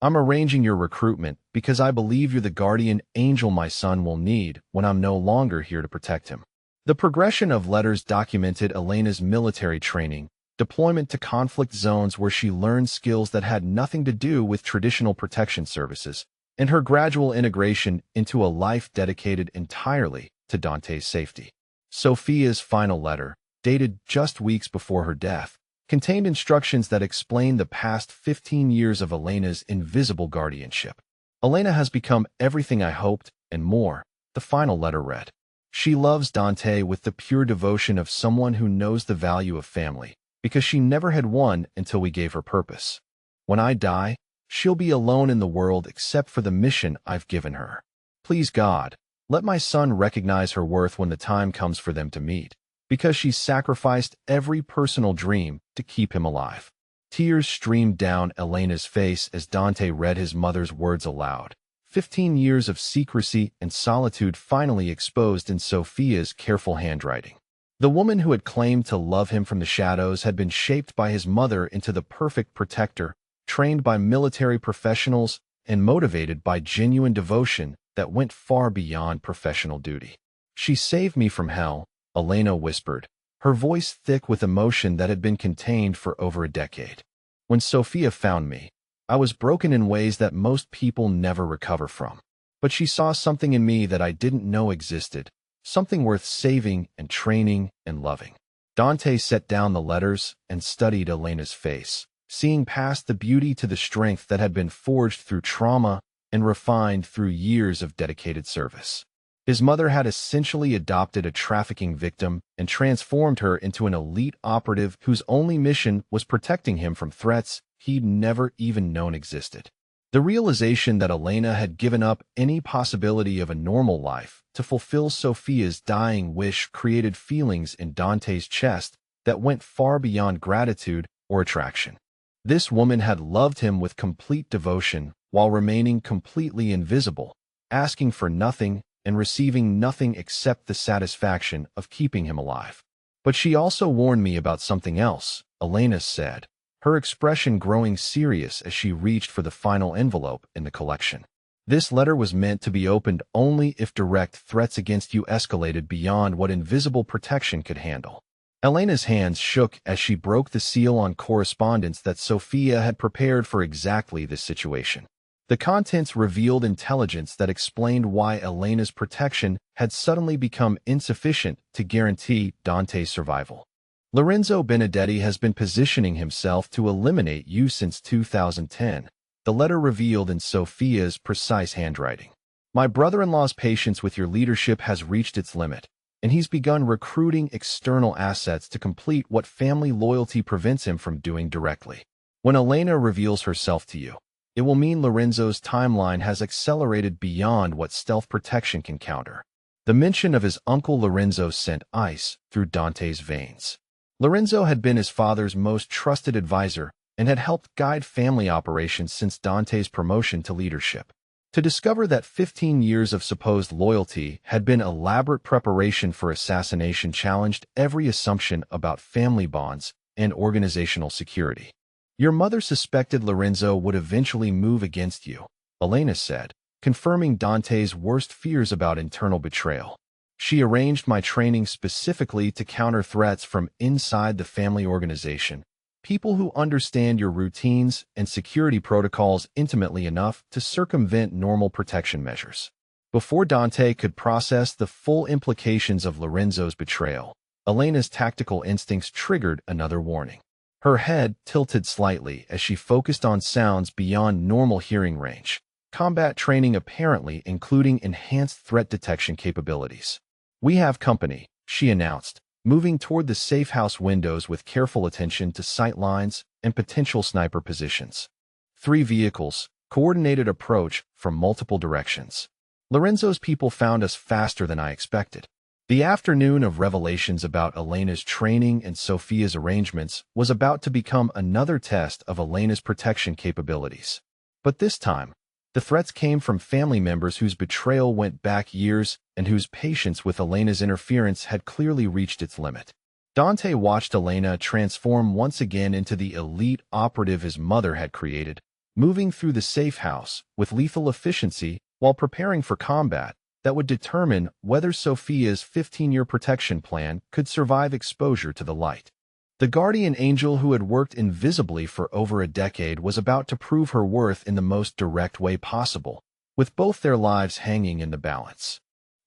Speaker 1: I'm arranging your recruitment because I believe you're the guardian angel my son will need when I'm no longer here to protect him. The progression of letters documented Elena's military training, deployment to conflict zones where she learned skills that had nothing to do with traditional protection services, and her gradual integration into a life dedicated entirely to Dante's safety. Sophia's final letter, dated just weeks before her death, contained instructions that explained the past 15 years of Elena's invisible guardianship. Elena has become everything I hoped and more, the final letter read. She loves Dante with the pure devotion of someone who knows the value of family, because she never had one until we gave her purpose. When I die, she'll be alone in the world except for the mission I've given her. Please God, let my son recognize her worth when the time comes for them to meet, because she's sacrificed every personal dream to keep him alive. Tears streamed down Elena's face as Dante read his mother's words aloud. 15 years of secrecy and solitude finally exposed in Sophia's careful handwriting. The woman who had claimed to love him from the shadows had been shaped by his mother into the perfect protector, trained by military professionals and motivated by genuine devotion that went far beyond professional duty. She saved me from hell, Elena whispered, her voice thick with emotion that had been contained for over a decade. When Sophia found me, I was broken in ways that most people never recover from. But she saw something in me that I didn't know existed, something worth saving and training and loving. Dante set down the letters and studied Elena's face, seeing past the beauty to the strength that had been forged through trauma and refined through years of dedicated service. His mother had essentially adopted a trafficking victim and transformed her into an elite operative whose only mission was protecting him from threats he'd never even known existed. The realization that Elena had given up any possibility of a normal life to fulfill Sophia's dying wish created feelings in Dante's chest that went far beyond gratitude or attraction. This woman had loved him with complete devotion while remaining completely invisible, asking for nothing and receiving nothing except the satisfaction of keeping him alive. But she also warned me about something else, Elena said, her expression growing serious as she reached for the final envelope in the collection. This letter was meant to be opened only if direct threats against you escalated beyond what invisible protection could handle. Elena's hands shook as she broke the seal on correspondence that Sophia had prepared for exactly this situation. The contents revealed intelligence that explained why Elena's protection had suddenly become insufficient to guarantee Dante's survival. Lorenzo Benedetti has been positioning himself to eliminate you since 2010, the letter revealed in Sophia's precise handwriting. My brother-in-law's patience with your leadership has reached its limit, and he's begun recruiting external assets to complete what family loyalty prevents him from doing directly. When Elena reveals herself to you, it will mean Lorenzo's timeline has accelerated beyond what stealth protection can counter. The mention of his uncle Lorenzo sent ice through Dante's veins. Lorenzo had been his father's most trusted advisor and had helped guide family operations since Dante's promotion to leadership. To discover that 15 years of supposed loyalty had been elaborate preparation for assassination challenged every assumption about family bonds and organizational security. Your mother suspected Lorenzo would eventually move against you, Elena said, confirming Dante's worst fears about internal betrayal. She arranged my training specifically to counter threats from inside the family organization, People who understand your routines and security protocols intimately enough to circumvent normal protection measures. Before Dante could process the full implications of Lorenzo's betrayal, Elena's tactical instincts triggered another warning. Her head tilted slightly as she focused on sounds beyond normal hearing range, combat training apparently including enhanced threat detection capabilities. "We have company," she announced, moving toward the safe house windows with careful attention to sight lines and potential sniper positions. 3 vehicles, coordinated approach from multiple directions. "Lorenzo's people found us faster than I expected." The afternoon of revelations about Elena's training and Sophia's arrangements was about to become another test of Elena's protection capabilities. But this time, the threats came from family members whose betrayal went back years and whose patience with Elena's interference had clearly reached its limit. Dante watched Elena transform once again into the elite operative his mother had created, moving through the safe house with lethal efficiency while preparing for combat that would determine whether Sophia's 15-year protection plan could survive exposure to the light. The guardian angel who had worked invisibly for over a decade was about to prove her worth in the most direct way possible, with both their lives hanging in the balance.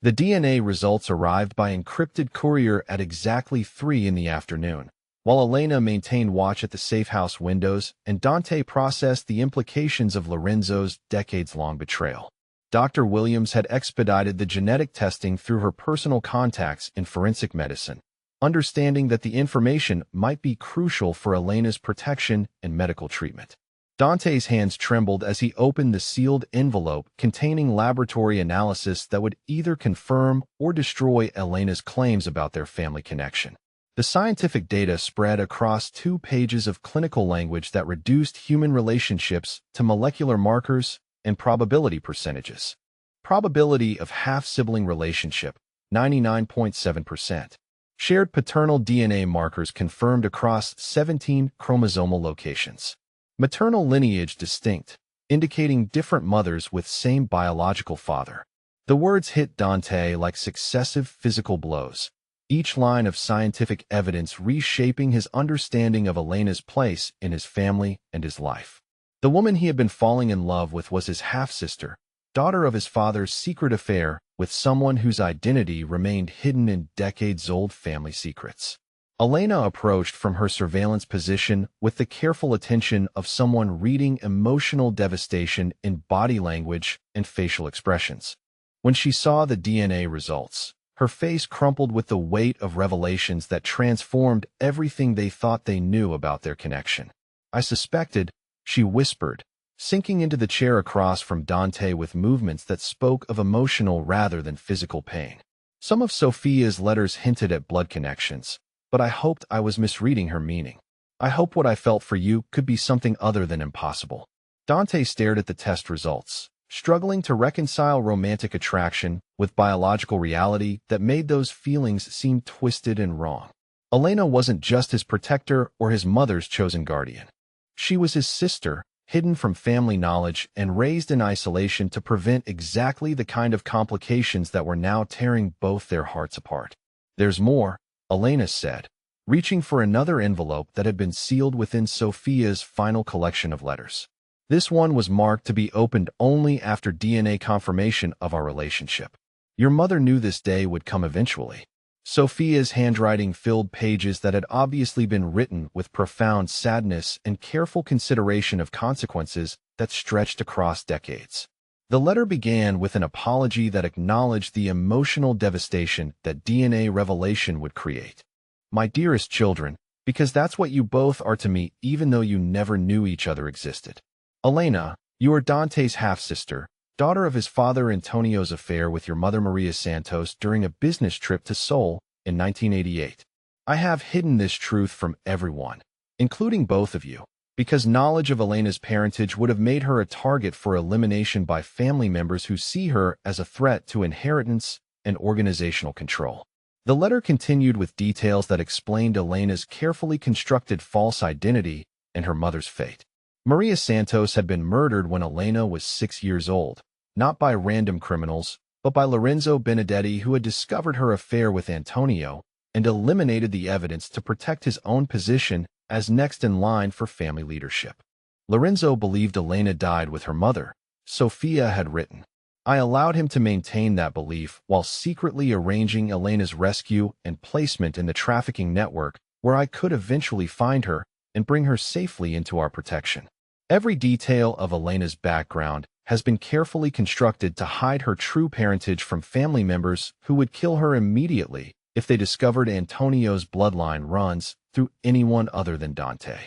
Speaker 1: The DNA results arrived by encrypted courier at exactly 3 in the afternoon, while Elena maintained watch at the safe house windows and Dante processed the implications of Lorenzo's decades-long betrayal. Dr. Williams had expedited the genetic testing through her personal contacts in forensic medicine, understanding that the information might be crucial for Elena's protection and medical treatment. Dante's hands trembled as he opened the sealed envelope containing laboratory analysis that would either confirm or destroy Elena's claims about their family connection. The scientific data spread across 2 pages of clinical language that reduced human relationships to molecular markers and probability percentages. Probability of half-sibling relationship, 99.7%. Shared paternal DNA markers confirmed across 17 chromosomal locations. Maternal lineage distinct, indicating different mothers with same biological father. The words hit Dante like successive physical blows, each line of scientific evidence reshaping his understanding of Elena's place in his family and his life. The woman he had been falling in love with was his half-sister, daughter of his father's secret affair with someone whose identity remained hidden in decades-old family secrets. Elena approached from her surveillance position with the careful attention of someone reading emotional devastation in body language and facial expressions. When she saw the DNA results, her face crumpled with the weight of revelations that transformed everything they thought they knew about their connection. "I suspected," she whispered, sinking into the chair across from Dante with movements that spoke of emotional rather than physical pain. "Some of Sophia's letters hinted at blood connections, but I hoped I was misreading her meaning. I hope what I felt for you could be something other than impossible." Dante stared at the test results, struggling to reconcile romantic attraction with biological reality that made those feelings seem twisted and wrong. Elena wasn't just his protector or his mother's chosen guardian. She was his sister, hidden from family knowledge and raised in isolation to prevent exactly the kind of complications that were now tearing both their hearts apart. "There's more," Elena said, reaching for another envelope that had been sealed within Sophia's final collection of letters. This one was marked to be opened only after DNA confirmation of our relationship. "Your mother knew this day would come eventually." Sophia's handwriting filled pages that had obviously been written with profound sadness and careful consideration of consequences that stretched across decades. The letter began with an apology that acknowledged the emotional devastation that DNA revelation would create. "My dearest children, because that's what you both are to me even though you never knew each other existed. Elena, you are Dante's half-sister, daughter of his father Antonio's affair with your mother Maria Santos during a business trip to Seoul in 1988. I have hidden this truth from everyone, including both of you, because knowledge of Elena's parentage would have made her a target for elimination by family members who see her as a threat to inheritance and organizational control." The letter continued with details that explained Elena's carefully constructed false identity and her mother's fate. Maria Santos had been murdered when Elena was 6 years old, not by random criminals, but by Lorenzo Benedetti, who had discovered her affair with Antonio and eliminated the evidence to protect his own position as next in line for family leadership. Lorenzo believed Elena died with her mother, Sophia had written. I allowed him to maintain that belief while secretly arranging Elena's rescue and placement in the trafficking network where I could eventually find her and bring her safely into our protection. Every detail of Elena's background has been carefully constructed to hide her true parentage from family members who would kill her immediately if they discovered Antonio's bloodline runs through anyone other than Dante.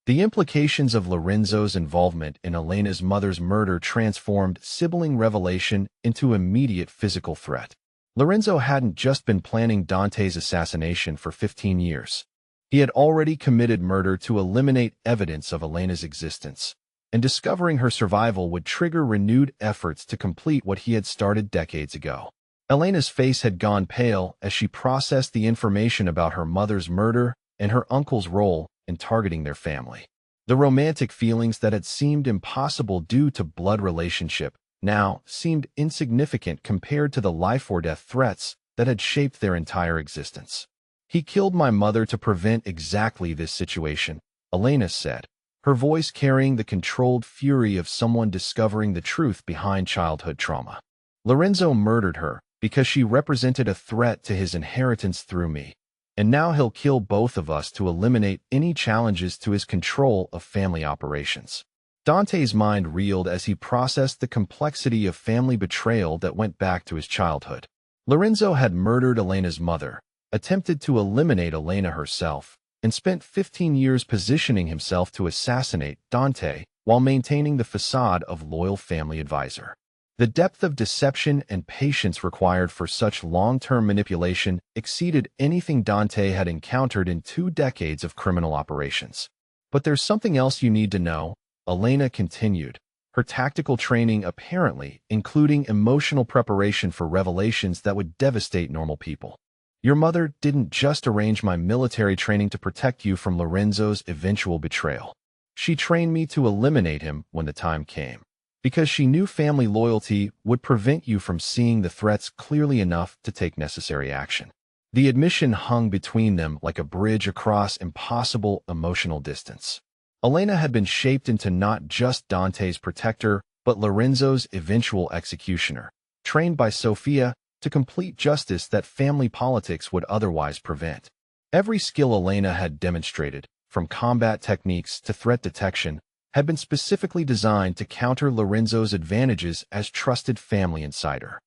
Speaker 1: The implications of Lorenzo's involvement in Elena's mother's murder transformed sibling revelation into immediate physical threat. Lorenzo hadn't just been planning Dante's assassination for 15 years. He had already committed murder to eliminate evidence of Elena's existence, and discovering her survival would trigger renewed efforts to complete what he had started decades ago. Elena's face had gone pale as she processed the information about her mother's murder and her uncle's role in targeting their family. The romantic feelings that had seemed impossible due to blood relationship now seemed insignificant compared to the life-or-death threats that had shaped their entire existence. He killed my mother to prevent exactly this situation, Elena said, her voice carrying the controlled fury of someone discovering the truth behind childhood trauma. Lorenzo murdered her because she represented a threat to his inheritance through me, and now he'll kill both of us to eliminate any challenges to his control of family operations. Dante's mind reeled as he processed the complexity of family betrayal that went back to his childhood. Lorenzo had murdered Elena's mother, attempted to eliminate Elena herself, and spent 15 years positioning himself to assassinate Dante while maintaining the facade of loyal family advisor. The depth of deception and patience required for such long-term manipulation exceeded anything Dante had encountered in 2 decades of criminal operations. But there's something else you need to know, Elena continued, her tactical training apparently including emotional preparation for revelations that would devastate normal people. Your mother didn't just arrange my military training to protect you from Lorenzo's eventual betrayal. She trained me to eliminate him when the time came, because she knew family loyalty would prevent you from seeing the threats clearly enough to take necessary action. The admission hung between them like a bridge across impossible emotional distance. Elena had been shaped into not just Dante's protector, but Lorenzo's eventual executioner, trained by Sophia to complete justice that family politics would otherwise prevent. Every skill Elena had demonstrated, from combat techniques to threat detection, had been specifically designed to counter Lorenzo's advantages as trusted family insider.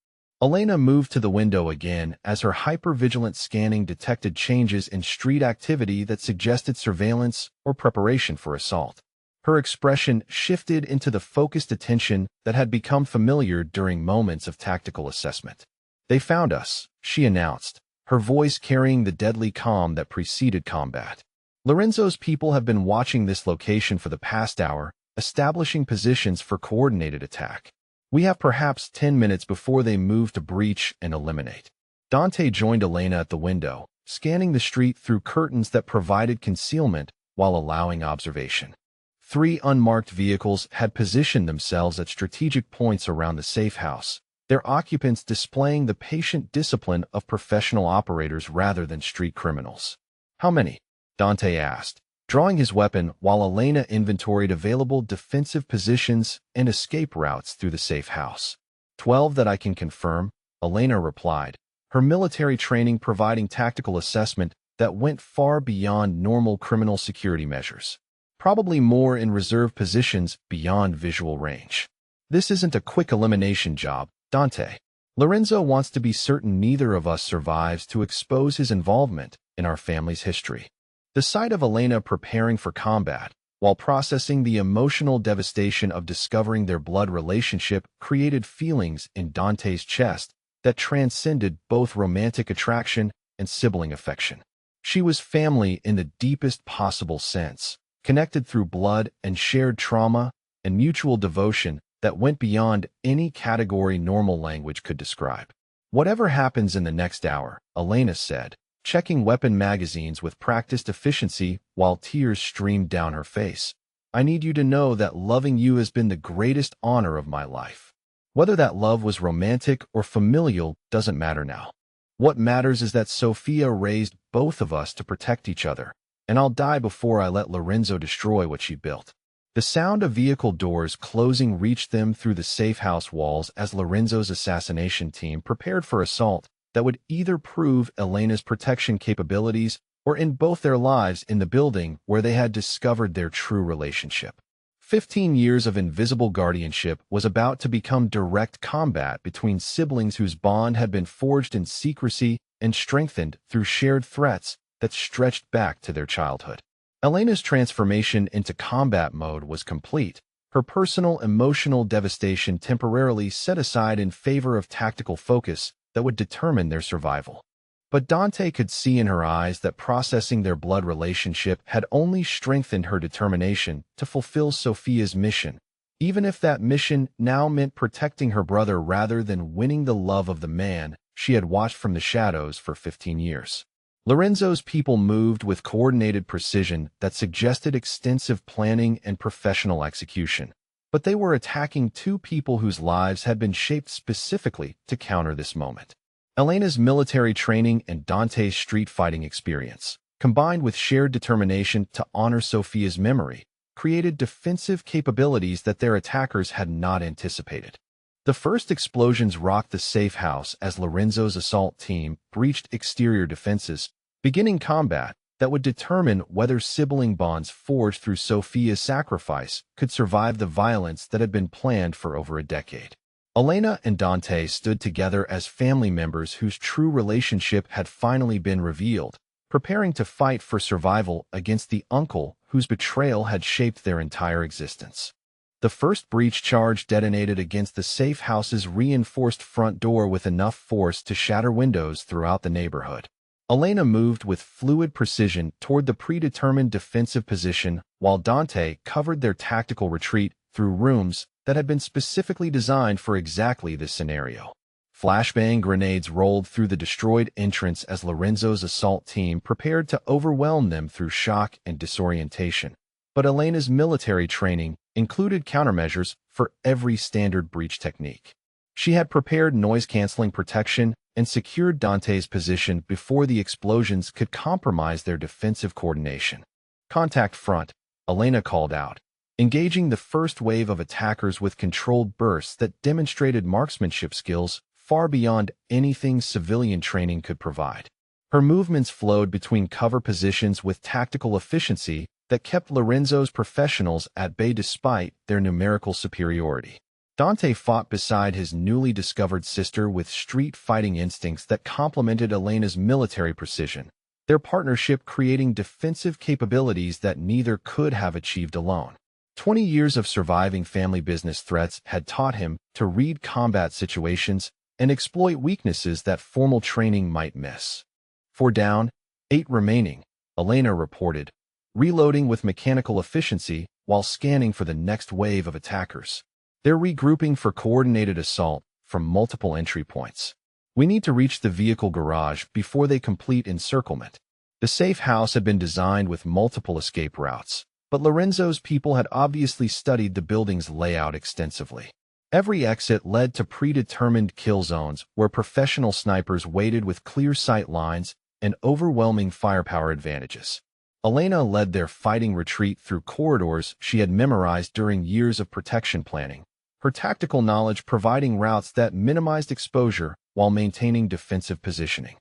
Speaker 1: Elena moved to the window again as her hyper-vigilant scanning detected changes in street activity that suggested surveillance or preparation for assault. Her expression shifted into the focused attention that had become familiar during moments of tactical assessment. They found us, she announced, her voice carrying the deadly calm that preceded combat. Lorenzo's people have been watching this location for the past hour, establishing positions for coordinated attack. We have perhaps 10 minutes before they move to breach and eliminate. Dante joined Elena at the window, scanning the street through curtains that provided concealment while allowing observation. 3 unmarked vehicles had positioned themselves at strategic points around the safe house, their occupants displaying the patient discipline of professional operators rather than street criminals. How many? Dante asked, drawing his weapon while Elena inventoried available defensive positions and escape routes through the safe house. 12 that I can confirm, Elena replied, her military training providing tactical assessment that went far beyond normal criminal security measures. Probably more in reserve positions beyond visual range. This isn't a quick elimination job, Dante. Lorenzo wants to be certain neither of us survives to expose his involvement in our family's history. The sight of Elena preparing for combat, while processing the emotional devastation of discovering their blood relationship, created feelings in Dante's chest that transcended both romantic attraction and sibling affection. She was family in the deepest possible sense, connected through blood and shared trauma and mutual devotion that went beyond any category normal language could describe. Whatever happens in the next hour, Elena said, checking weapon magazines with practiced efficiency while tears streamed down her face. I need you to know that loving you has been the greatest honor of my life. Whether that love was romantic or familial doesn't matter now. What matters is that Sophia raised both of us to protect each other, and I'll die before I let Lorenzo destroy what she built. The sound of vehicle doors closing reached them through the safe house walls as Lorenzo's assassination team prepared for assault that would either prove Elena's protection capabilities or end both their lives in the building where they had discovered their true relationship. 15 years of invisible guardianship was about to become direct combat between siblings whose bond had been forged in secrecy and strengthened through shared threats that stretched back to their childhood. Elena's transformation into combat mode was complete, her personal emotional devastation temporarily set aside in favor of tactical focus that would determine their survival. But Dante could see in her eyes that processing their blood relationship had only strengthened her determination to fulfill Sophia's mission, even if that mission now meant protecting her brother rather than winning the love of the man she had watched from the shadows for 15 years. Lorenzo's people moved with coordinated precision that suggested extensive planning and professional execution, but they were attacking two people whose lives had been shaped specifically to counter this moment. Elena's military training and Dante's street fighting experience, combined with shared determination to honor Sophia's memory, created defensive capabilities that their attackers had not anticipated. The first explosions rocked the safe house as Lorenzo's assault team breached exterior defenses, beginning combat that would determine whether sibling bonds forged through Sophia's sacrifice could survive the violence that had been planned for over a decade. Elena and Dante stood together as family members whose true relationship had finally been revealed, preparing to fight for survival against the uncle whose betrayal had shaped their entire existence. The first breach charge detonated against the safe house's reinforced front door with enough force to shatter windows throughout the neighborhood. Elena moved with fluid precision toward the predetermined defensive position while Dante covered their tactical retreat through rooms that had been specifically designed for exactly this scenario. Flashbang grenades rolled through the destroyed entrance as Lorenzo's assault team prepared to overwhelm them through shock and disorientation. But Elena's military training included countermeasures for every standard breach technique. She had prepared noise-canceling protection and secured Dante's position before the explosions could compromise their defensive coordination. "Contact front," Elena called out, engaging the first wave of attackers with controlled bursts that demonstrated marksmanship skills far beyond anything civilian training could provide. Her movements flowed between cover positions with tactical efficiency that kept Lorenzo's professionals at bay despite their numerical superiority. Dante fought beside his newly discovered sister with street fighting instincts that complemented Elena's military precision, their partnership creating defensive capabilities that neither could have achieved alone. 20 years of surviving family business threats had taught him to read combat situations and exploit weaknesses that formal training might miss. 4 down, 8 remaining, Elena reported, reloading with mechanical efficiency while scanning for the next wave of attackers. They're regrouping for coordinated assault from multiple entry points. We need to reach the vehicle garage before they complete encirclement. The safe house had been designed with multiple escape routes, but Lorenzo's people had obviously studied the building's layout extensively. Every exit led to predetermined kill zones where professional snipers waited with clear sight lines and overwhelming firepower advantages. Elena led their fighting retreat through corridors she had memorized during years of protection planning, her tactical knowledge providing routes that minimized exposure while maintaining defensive positioning.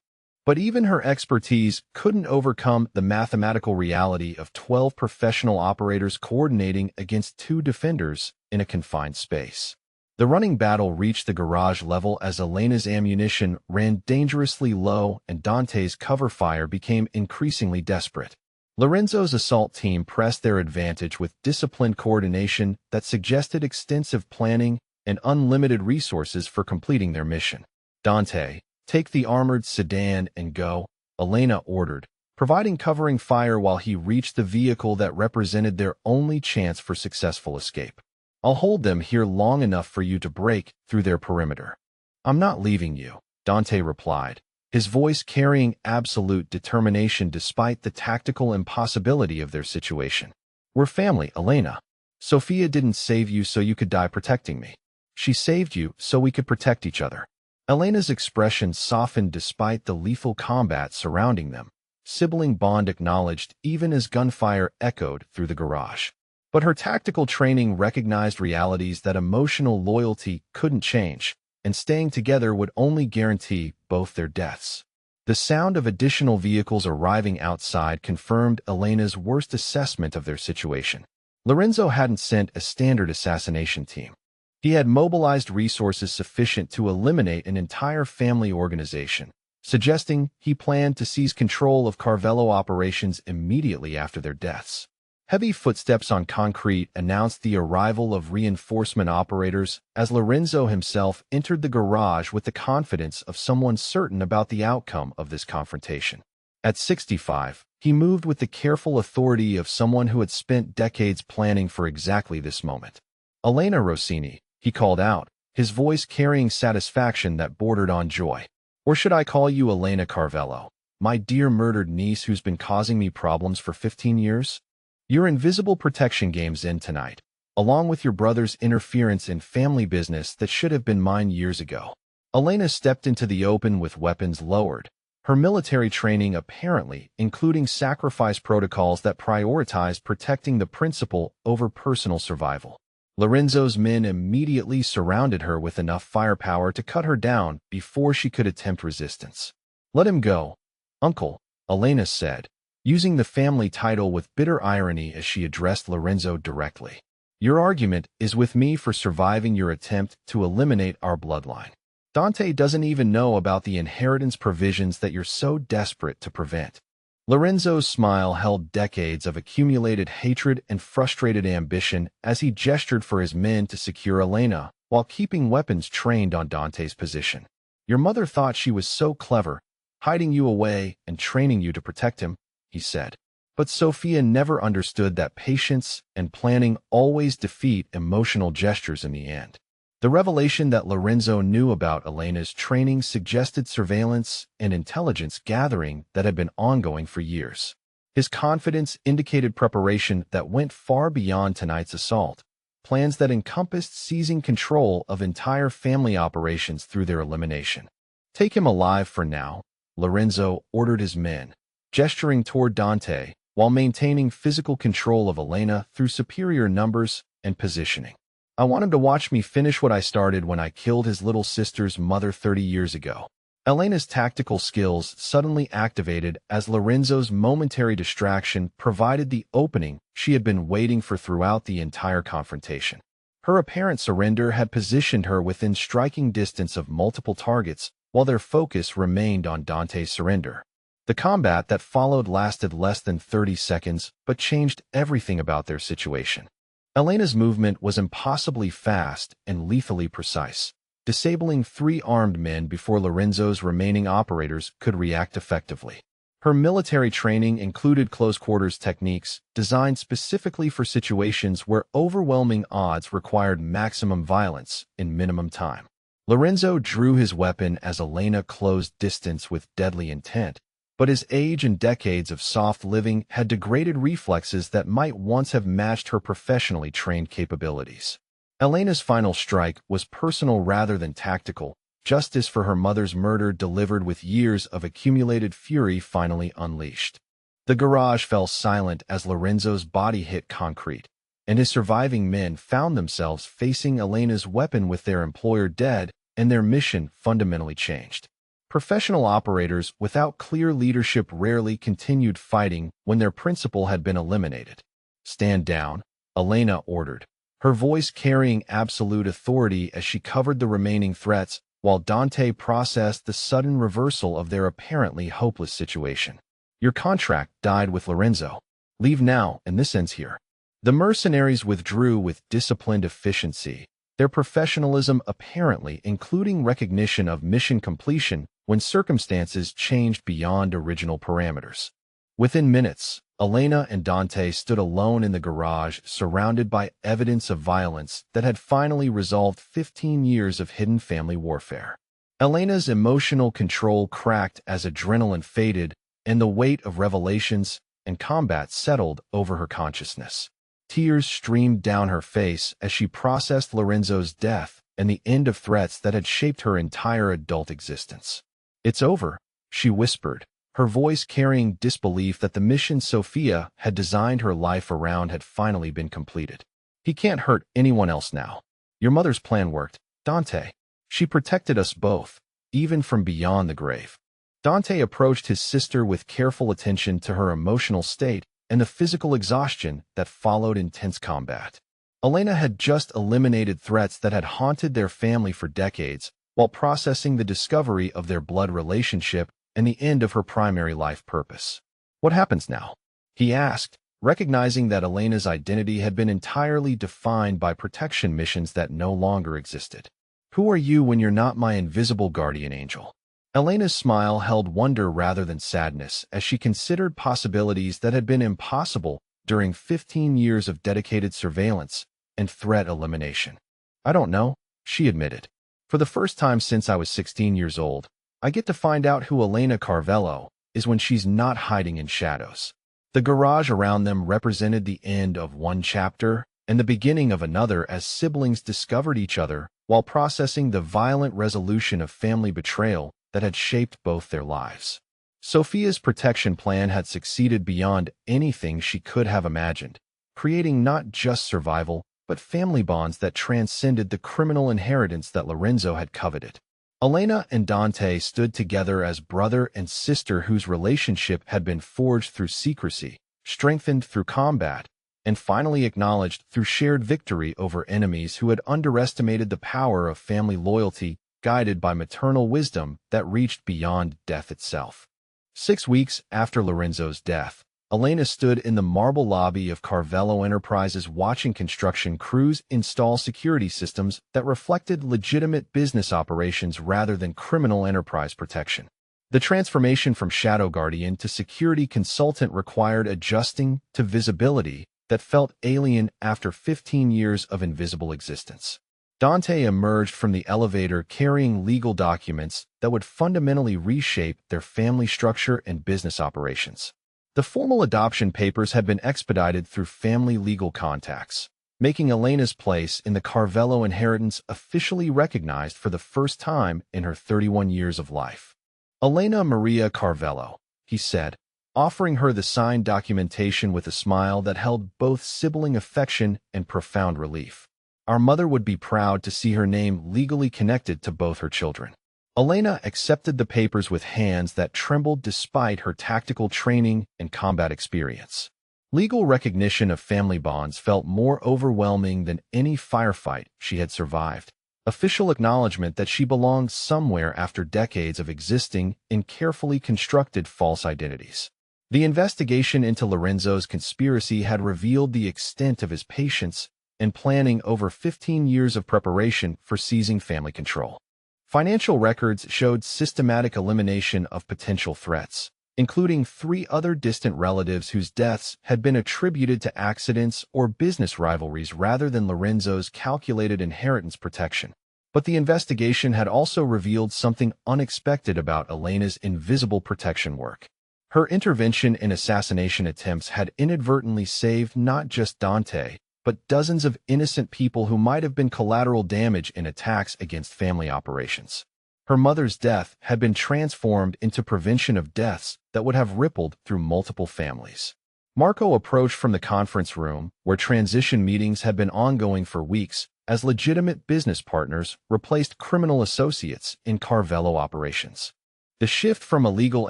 Speaker 1: But even her expertise couldn't overcome the mathematical reality of 12 professional operators coordinating against 2 defenders in a confined space. The running battle reached the garage level as Elena's ammunition ran dangerously low and Dante's cover fire became increasingly desperate. Lorenzo's assault team pressed their advantage with disciplined coordination that suggested extensive planning and unlimited resources for completing their mission. "Dante, take the armored sedan and go," Elena ordered, providing covering fire while he reached the vehicle that represented their only chance for successful escape. "I'll hold them here long enough for you to break through their perimeter." "I'm not leaving you," Dante replied, his voice carrying absolute determination despite the tactical impossibility of their situation. "We're family, Elena. Sophia didn't save you so you could die protecting me. She saved you so we could protect each other." Elena's expression softened despite the lethal combat surrounding them, sibling bond acknowledged even as gunfire echoed through the garage. But her tactical training recognized realities that emotional loyalty couldn't change, and staying together would only guarantee both their deaths. The sound of additional vehicles arriving outside confirmed Elena's worst assessment of their situation. Lorenzo hadn't sent a standard assassination team. He had mobilized resources sufficient to eliminate an entire family organization, suggesting he planned to seize control of Carvello operations immediately after their deaths. Heavy footsteps on concrete announced the arrival of reinforcement operators as Lorenzo himself entered the garage with the confidence of someone certain about the outcome of this confrontation. At 65, he moved with the careful authority of someone who had spent decades planning for exactly this moment. "Elena Rossini," he called out, his voice carrying satisfaction that bordered on joy. "Or should I call you Elena Carvello, my dear murdered niece who's been causing me problems for 15 years? Your invisible protection game's in tonight, along with your brother's interference in family business that should have been mine years ago." Elena stepped into the open with weapons lowered, her military training apparently including sacrifice protocols that prioritized protecting the principal over personal survival. Lorenzo's men immediately surrounded her with enough firepower to cut her down before she could attempt resistance. "Let him go, Uncle," Elena said, using the family title with bitter irony as she addressed Lorenzo directly. "Your argument is with me for surviving your attempt to eliminate our bloodline. Dante doesn't even know about the inheritance provisions that you're so desperate to prevent." Lorenzo's smile held decades of accumulated hatred and frustrated ambition as he gestured for his men to secure Elena while keeping weapons trained on Dante's position. "Your mother thought she was so clever, hiding you away and training you to protect him," he said. "But Sophia never understood that patience and planning always defeat emotional gestures in the end." The revelation that Lorenzo knew about Elena's training suggested surveillance and intelligence gathering that had been ongoing for years. His confidence indicated preparation that went far beyond tonight's assault, plans that encompassed seizing control of entire family operations through their elimination. "Take him alive for now," Lorenzo ordered his men, gesturing toward Dante while maintaining physical control of Elena through superior numbers and positioning. "I want him to watch me finish what I started when I killed his little sister's mother 30 years ago." Elena's tactical skills suddenly activated as Lorenzo's momentary distraction provided the opening she had been waiting for throughout the entire confrontation. Her apparent surrender had positioned her within striking distance of multiple targets while their focus remained on Dante's surrender. The combat that followed lasted less than 30 seconds but changed everything about their situation. Elena's movement was impossibly fast and lethally precise, disabling 3 armed men before Lorenzo's remaining operators could react effectively. Her military training included close-quarters techniques designed specifically for situations where overwhelming odds required maximum violence in minimum time. Lorenzo drew his weapon as Elena closed distance with deadly intent, but his age and decades of soft living had degraded reflexes that might once have matched her professionally trained capabilities. Elena's final strike was personal rather than tactical, justice for her mother's murder delivered with years of accumulated fury finally unleashed. The garage fell silent as Lorenzo's body hit concrete, and his surviving men found themselves facing Elena's weapon with their employer dead and their mission fundamentally changed. Professional operators without clear leadership rarely continued fighting when their principal had been eliminated. "Stand down," Elena ordered, her voice carrying absolute authority as she covered the remaining threats while Dante processed the sudden reversal of their apparently hopeless situation. "Your contract died with Lorenzo. Leave now, and this ends here." The mercenaries withdrew with disciplined efficiency, their professionalism apparently including recognition of mission completion when circumstances changed beyond original parameters. Within minutes, Elena and Dante stood alone in the garage, surrounded by evidence of violence that had finally resolved 15 years of hidden family warfare. Elena's emotional control cracked as adrenaline faded, and the weight of revelations and combat settled over her consciousness. Tears streamed down her face as she processed Lorenzo's death and the end of threats that had shaped her entire adult existence. "It's over," she whispered, her voice carrying disbelief that the mission Sophia had designed her life around had finally been completed. He can't hurt anyone else now. Your mother's plan worked, Dante. She protected us both, even from beyond the grave. Dante approached his sister with careful attention to her emotional state and the physical exhaustion that followed intense combat. Elena had just eliminated threats that had haunted their family for decades while processing the discovery of their blood relationship and the end of her primary life purpose. What happens now? He asked, recognizing that Elena's identity had been entirely defined by protection missions that no longer existed. Who are you when you're not my invisible guardian angel? Elena's smile held wonder rather than sadness as she considered possibilities that had been impossible during 15 years of dedicated surveillance and threat elimination. I don't know, she admitted. For the first time since I was 16 years old, I get to find out who Elena Carvello is when she's not hiding in shadows. The garage around them represented the end of one chapter and the beginning of another as siblings discovered each other while processing the violent resolution of family betrayal that had shaped both their lives. Sophia's protection plan had succeeded beyond anything she could have imagined, creating not just survival, but family bonds that transcended the criminal inheritance that Lorenzo had coveted. Elena and Dante stood together as brother and sister whose relationship had been forged through secrecy, strengthened through combat, and finally acknowledged through shared victory over enemies who had underestimated the power of family loyalty guided by maternal wisdom that reached beyond death itself. 6 weeks after Lorenzo's death, Elena stood in the marble lobby of Carvello Enterprises watching construction crews install security systems that reflected legitimate business operations rather than criminal enterprise protection. The transformation from Shadow Guardian to security consultant required adjusting to visibility that felt alien after 15 years of invisible existence. Dante emerged from the elevator carrying legal documents that would fundamentally reshape their family structure and business operations. The formal adoption papers had been expedited through family legal contacts, making Elena's place in the Carvello inheritance officially recognized for the first time in her 31 years of life. Elena Maria Carvello, he said, offering her the signed documentation with a smile that held both sibling affection and profound relief. Our mother would be proud to see her name legally connected to both her children. Elena accepted the papers with hands that trembled despite her tactical training and combat experience. Legal recognition of family bonds felt more overwhelming than any firefight she had survived. Official acknowledgement that she belonged somewhere after decades of existing in carefully constructed false identities. The investigation into Lorenzo's conspiracy had revealed the extent of his patience and planning over 15 years of preparation for seizing family control. Financial records showed systematic elimination of potential threats, including 3 other distant relatives whose deaths had been attributed to accidents or business rivalries rather than Lorenzo's calculated inheritance protection. But the investigation had also revealed something unexpected about Elena's invisible protection work. Her intervention in assassination attempts had inadvertently saved not just Dante, but dozens of innocent people who might have been collateral damage in attacks against family operations. Her mother's death had been transformed into prevention of deaths that would have rippled through multiple families. Marco approached from the conference room, where transition meetings had been ongoing for weeks, as legitimate business partners replaced criminal associates in Carvello operations. The shift from a legal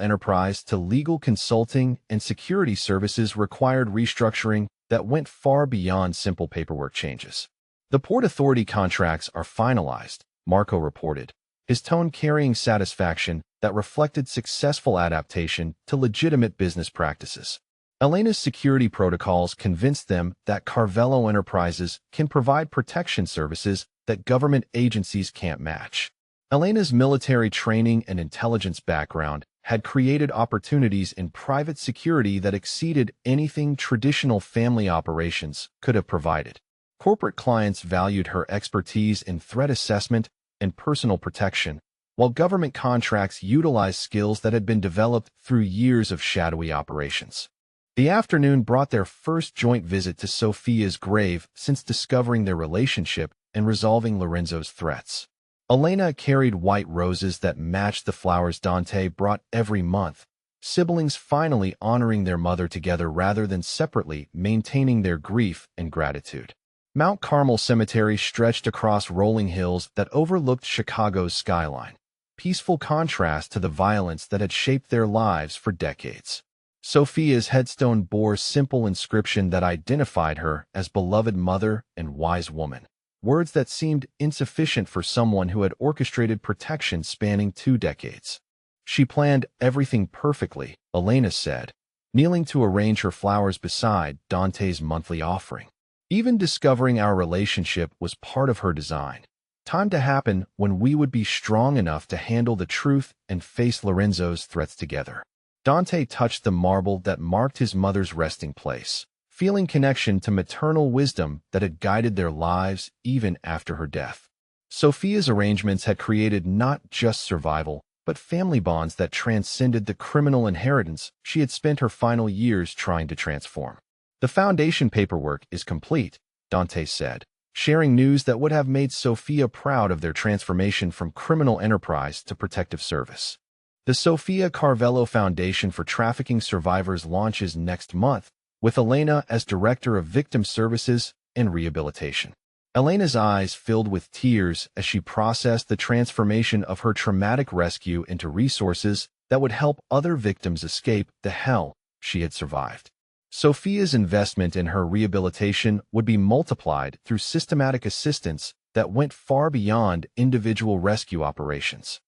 Speaker 1: enterprise to legal consulting and security services required restructuring that went far beyond simple paperwork changes. The Port Authority contracts are finalized, Marco reported, his tone carrying satisfaction that reflected successful adaptation to legitimate business practices. Elena's security protocols convinced them that Carvello Enterprises can provide protection services that government agencies can't match. Elena's military training and intelligence background had created opportunities in private security that exceeded anything traditional family operations could have provided. Corporate clients valued her expertise in threat assessment and personal protection, while government contracts utilized skills that had been developed through years of shadowy operations. The afternoon brought their first joint visit to Sophia's grave since discovering their relationship and resolving Lorenzo's threats. Elena carried white roses that matched the flowers Dante brought every month, siblings finally honoring their mother together rather than separately, maintaining their grief and gratitude. Mount Carmel Cemetery stretched across rolling hills that overlooked Chicago's skyline, peaceful contrast to the violence that had shaped their lives for decades. Sophia's headstone bore simple inscription that identified her as beloved mother and wise woman, words that seemed insufficient for someone who had orchestrated protection spanning 2 decades. She planned everything perfectly, Elena said, kneeling to arrange her flowers beside Dante's monthly offering. Even discovering our relationship was part of her design. Time to happen when we would be strong enough to handle the truth and face Lorenzo's threats together. Dante touched the marble that marked his mother's resting place, feeling connection to maternal wisdom that had guided their lives even after her death. Sophia's arrangements had created not just survival, but family bonds that transcended the criminal inheritance she had spent her final years trying to transform. The foundation paperwork is complete, Dante said, sharing news that would have made Sophia proud of their transformation from criminal enterprise to protective service. The Sofia Carvello Foundation for Trafficking Survivors launches next month, with Elena as Director of Victim Services and Rehabilitation. Elena's eyes filled with tears as she processed the transformation of her traumatic rescue into resources that would help other victims escape the hell she had survived. Sophia's investment in her rehabilitation would be multiplied through systematic assistance that went far beyond individual rescue operations.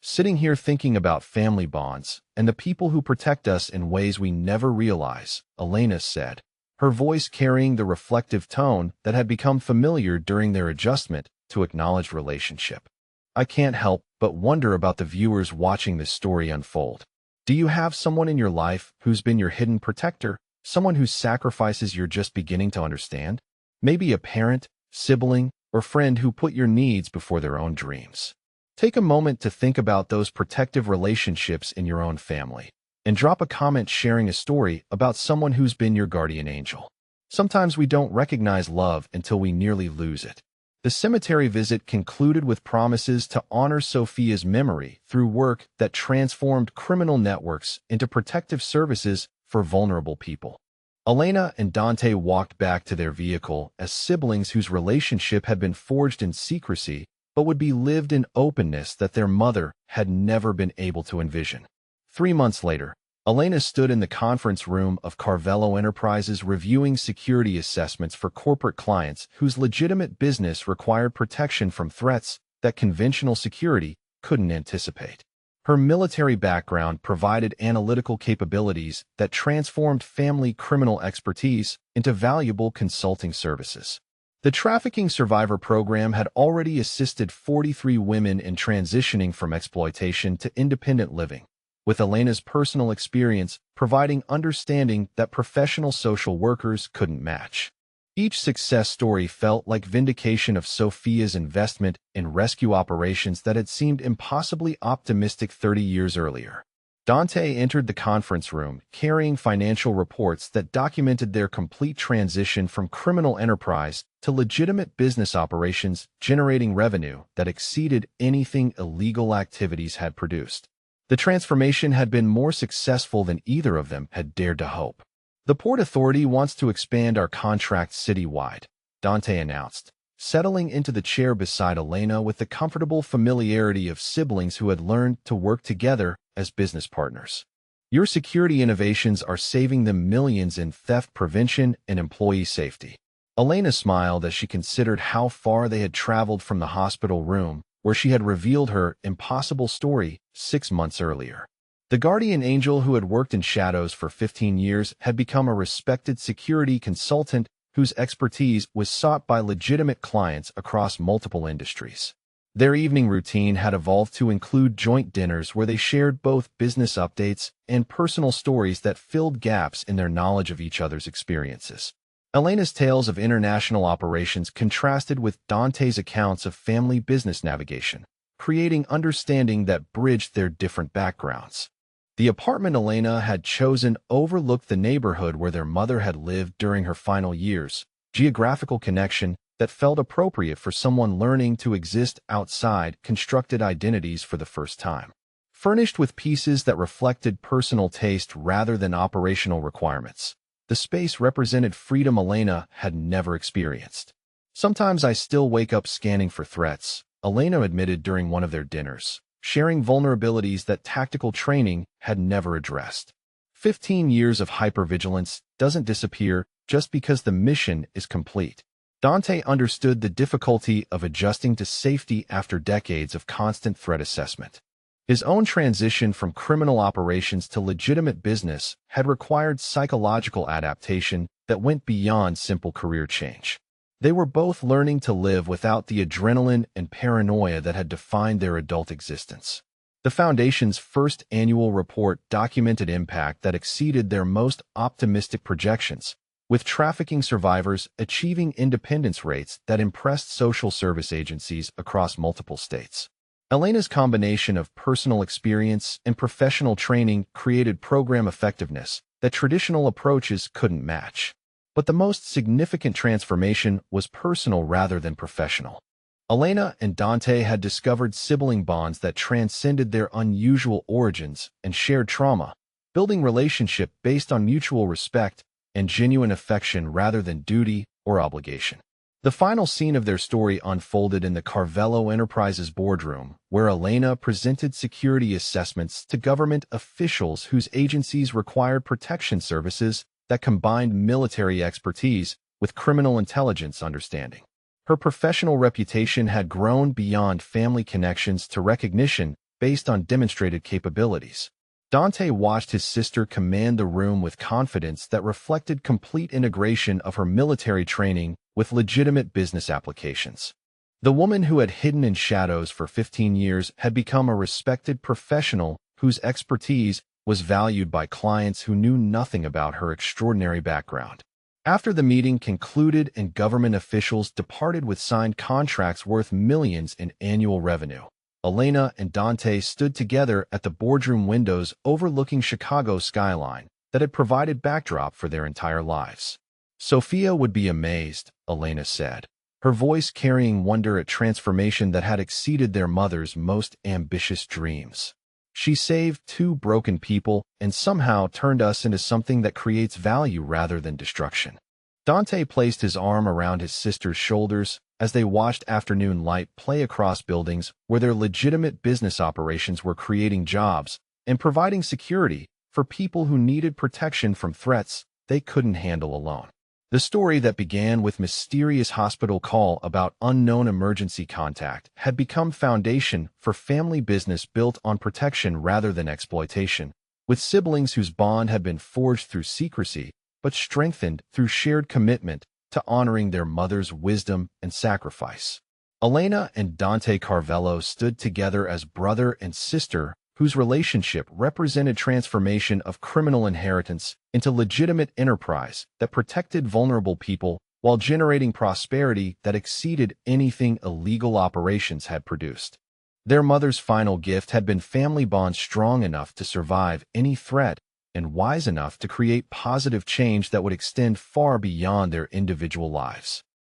Speaker 1: Sitting here thinking about family bonds and the people who protect us in ways we never realize, Elena said, her voice carrying the reflective tone that had become familiar during their adjustment to acknowledged relationship. I can't help but wonder about the viewers watching this story unfold. Do you have someone in your life who's been your hidden protector, someone whose sacrifices you're just beginning to understand? Maybe a parent, sibling, or friend who put your needs before their own dreams. Take a moment to think about those protective relationships in your own family, and drop a comment sharing a story about someone who's been your guardian angel. Sometimes we don't recognize love until we nearly lose it. The cemetery visit concluded with promises to honor Sophia's memory through work that transformed criminal networks into protective services for vulnerable people. Elena and Dante walked back to their vehicle as siblings whose relationship had been forged in secrecy but would be lived in openness that their mother had never been able to envision. 3 months later, Elena stood in the conference room of Carvello Enterprises reviewing security assessments for corporate clients whose legitimate business required protection from threats that conventional security couldn't anticipate. Her military background provided analytical capabilities that transformed family criminal expertise into valuable consulting services. The Trafficking Survivor Program had already assisted 43 women in transitioning from exploitation to independent living, with Elena's personal experience providing understanding that professional social workers couldn't match. Each success story felt like vindication of Sophia's investment in rescue operations that had seemed impossibly optimistic 30 years earlier. Dante entered the conference room carrying financial reports that documented their complete transition from criminal enterprise to legitimate business operations generating revenue that exceeded anything illegal activities had produced. The transformation had been more successful than either of them had dared to hope. The Port Authority wants to expand our contract citywide, Dante announced, settling into the chair beside Elena with the comfortable familiarity of siblings who had learned to work together as business partners. Your security innovations are saving them millions in theft prevention and employee safety. Elena smiled as she considered how far they had traveled from the hospital room where she had revealed her impossible story 6 months earlier. The guardian angel who had worked in shadows for 15 years had become a respected security consultant whose expertise was sought by legitimate clients across multiple industries. Their evening routine had evolved to include joint dinners where they shared both business updates and personal stories that filled gaps in their knowledge of each other's experiences. Elena's tales of international operations contrasted with Dante's accounts of family business navigation, creating understanding that bridged their different backgrounds. The apartment Elena had chosen overlooked the neighborhood where their mother had lived during her final years, geographical connection that felt appropriate for someone learning to exist outside constructed identities for the first time. Furnished with pieces that reflected personal taste rather than operational requirements, the space represented freedom Elena had never experienced. "Sometimes I still wake up scanning for threats," Elena admitted during one of their dinners, sharing vulnerabilities that tactical training had never addressed. 15 years of hypervigilance doesn't disappear just because the mission is complete. Dante understood the difficulty of adjusting to safety after decades of constant threat assessment. His own transition from criminal operations to legitimate business had required psychological adaptation that went beyond simple career change. They were both learning to live without the adrenaline and paranoia that had defined their adult existence. The Foundation's first annual report documented impact that exceeded their most optimistic projections, with trafficking survivors achieving independence rates that impressed social service agencies across multiple states. Elena's combination of personal experience and professional training created program effectiveness that traditional approaches couldn't match. But the most significant transformation was personal rather than professional. Elena and Dante had discovered sibling bonds that transcended their unusual origins and shared trauma, building relationship based on mutual respect and genuine affection rather than duty or obligation. The final scene of their story unfolded in the Carvello Enterprises boardroom, where Elena presented security assessments to government officials whose agencies required protection services that combined military expertise with criminal intelligence understanding. Her professional reputation had grown beyond family connections to recognition based on demonstrated capabilities. Dante watched his sister command the room with confidence that reflected complete integration of her military training with legitimate business applications. The woman who had hidden in shadows for 15 years had become a respected professional whose expertise was valued by clients who knew nothing about her extraordinary background. After the meeting concluded and government officials departed with signed contracts worth millions in annual revenue, Elena and Dante stood together at the boardroom windows overlooking Chicago's skyline that had provided backdrop for their entire lives. "Sophia would be amazed," Elena said, her voice carrying wonder at transformation that had exceeded their mother's most ambitious dreams. "She saved two broken people and somehow turned us into something that creates value rather than destruction." Dante placed his arm around his sister's shoulders as they watched afternoon light play across buildings where their legitimate business operations were creating jobs and providing security for people who needed protection from threats they couldn't handle alone. The story that began with mysterious hospital call about unknown emergency contact had become foundation for family business built on protection rather than exploitation, with siblings whose bond had been forged through secrecy but strengthened through shared commitment to honoring their mother's wisdom and sacrifice. Elena and Dante Carvello stood together as brother and sister whose relationship represented transformation of criminal inheritance into legitimate enterprise that protected vulnerable people while generating prosperity that exceeded anything illegal operations had produced. Their mother's final gift had been family bonds strong enough to survive any threat and wise enough to create positive change that would extend far beyond their individual lives.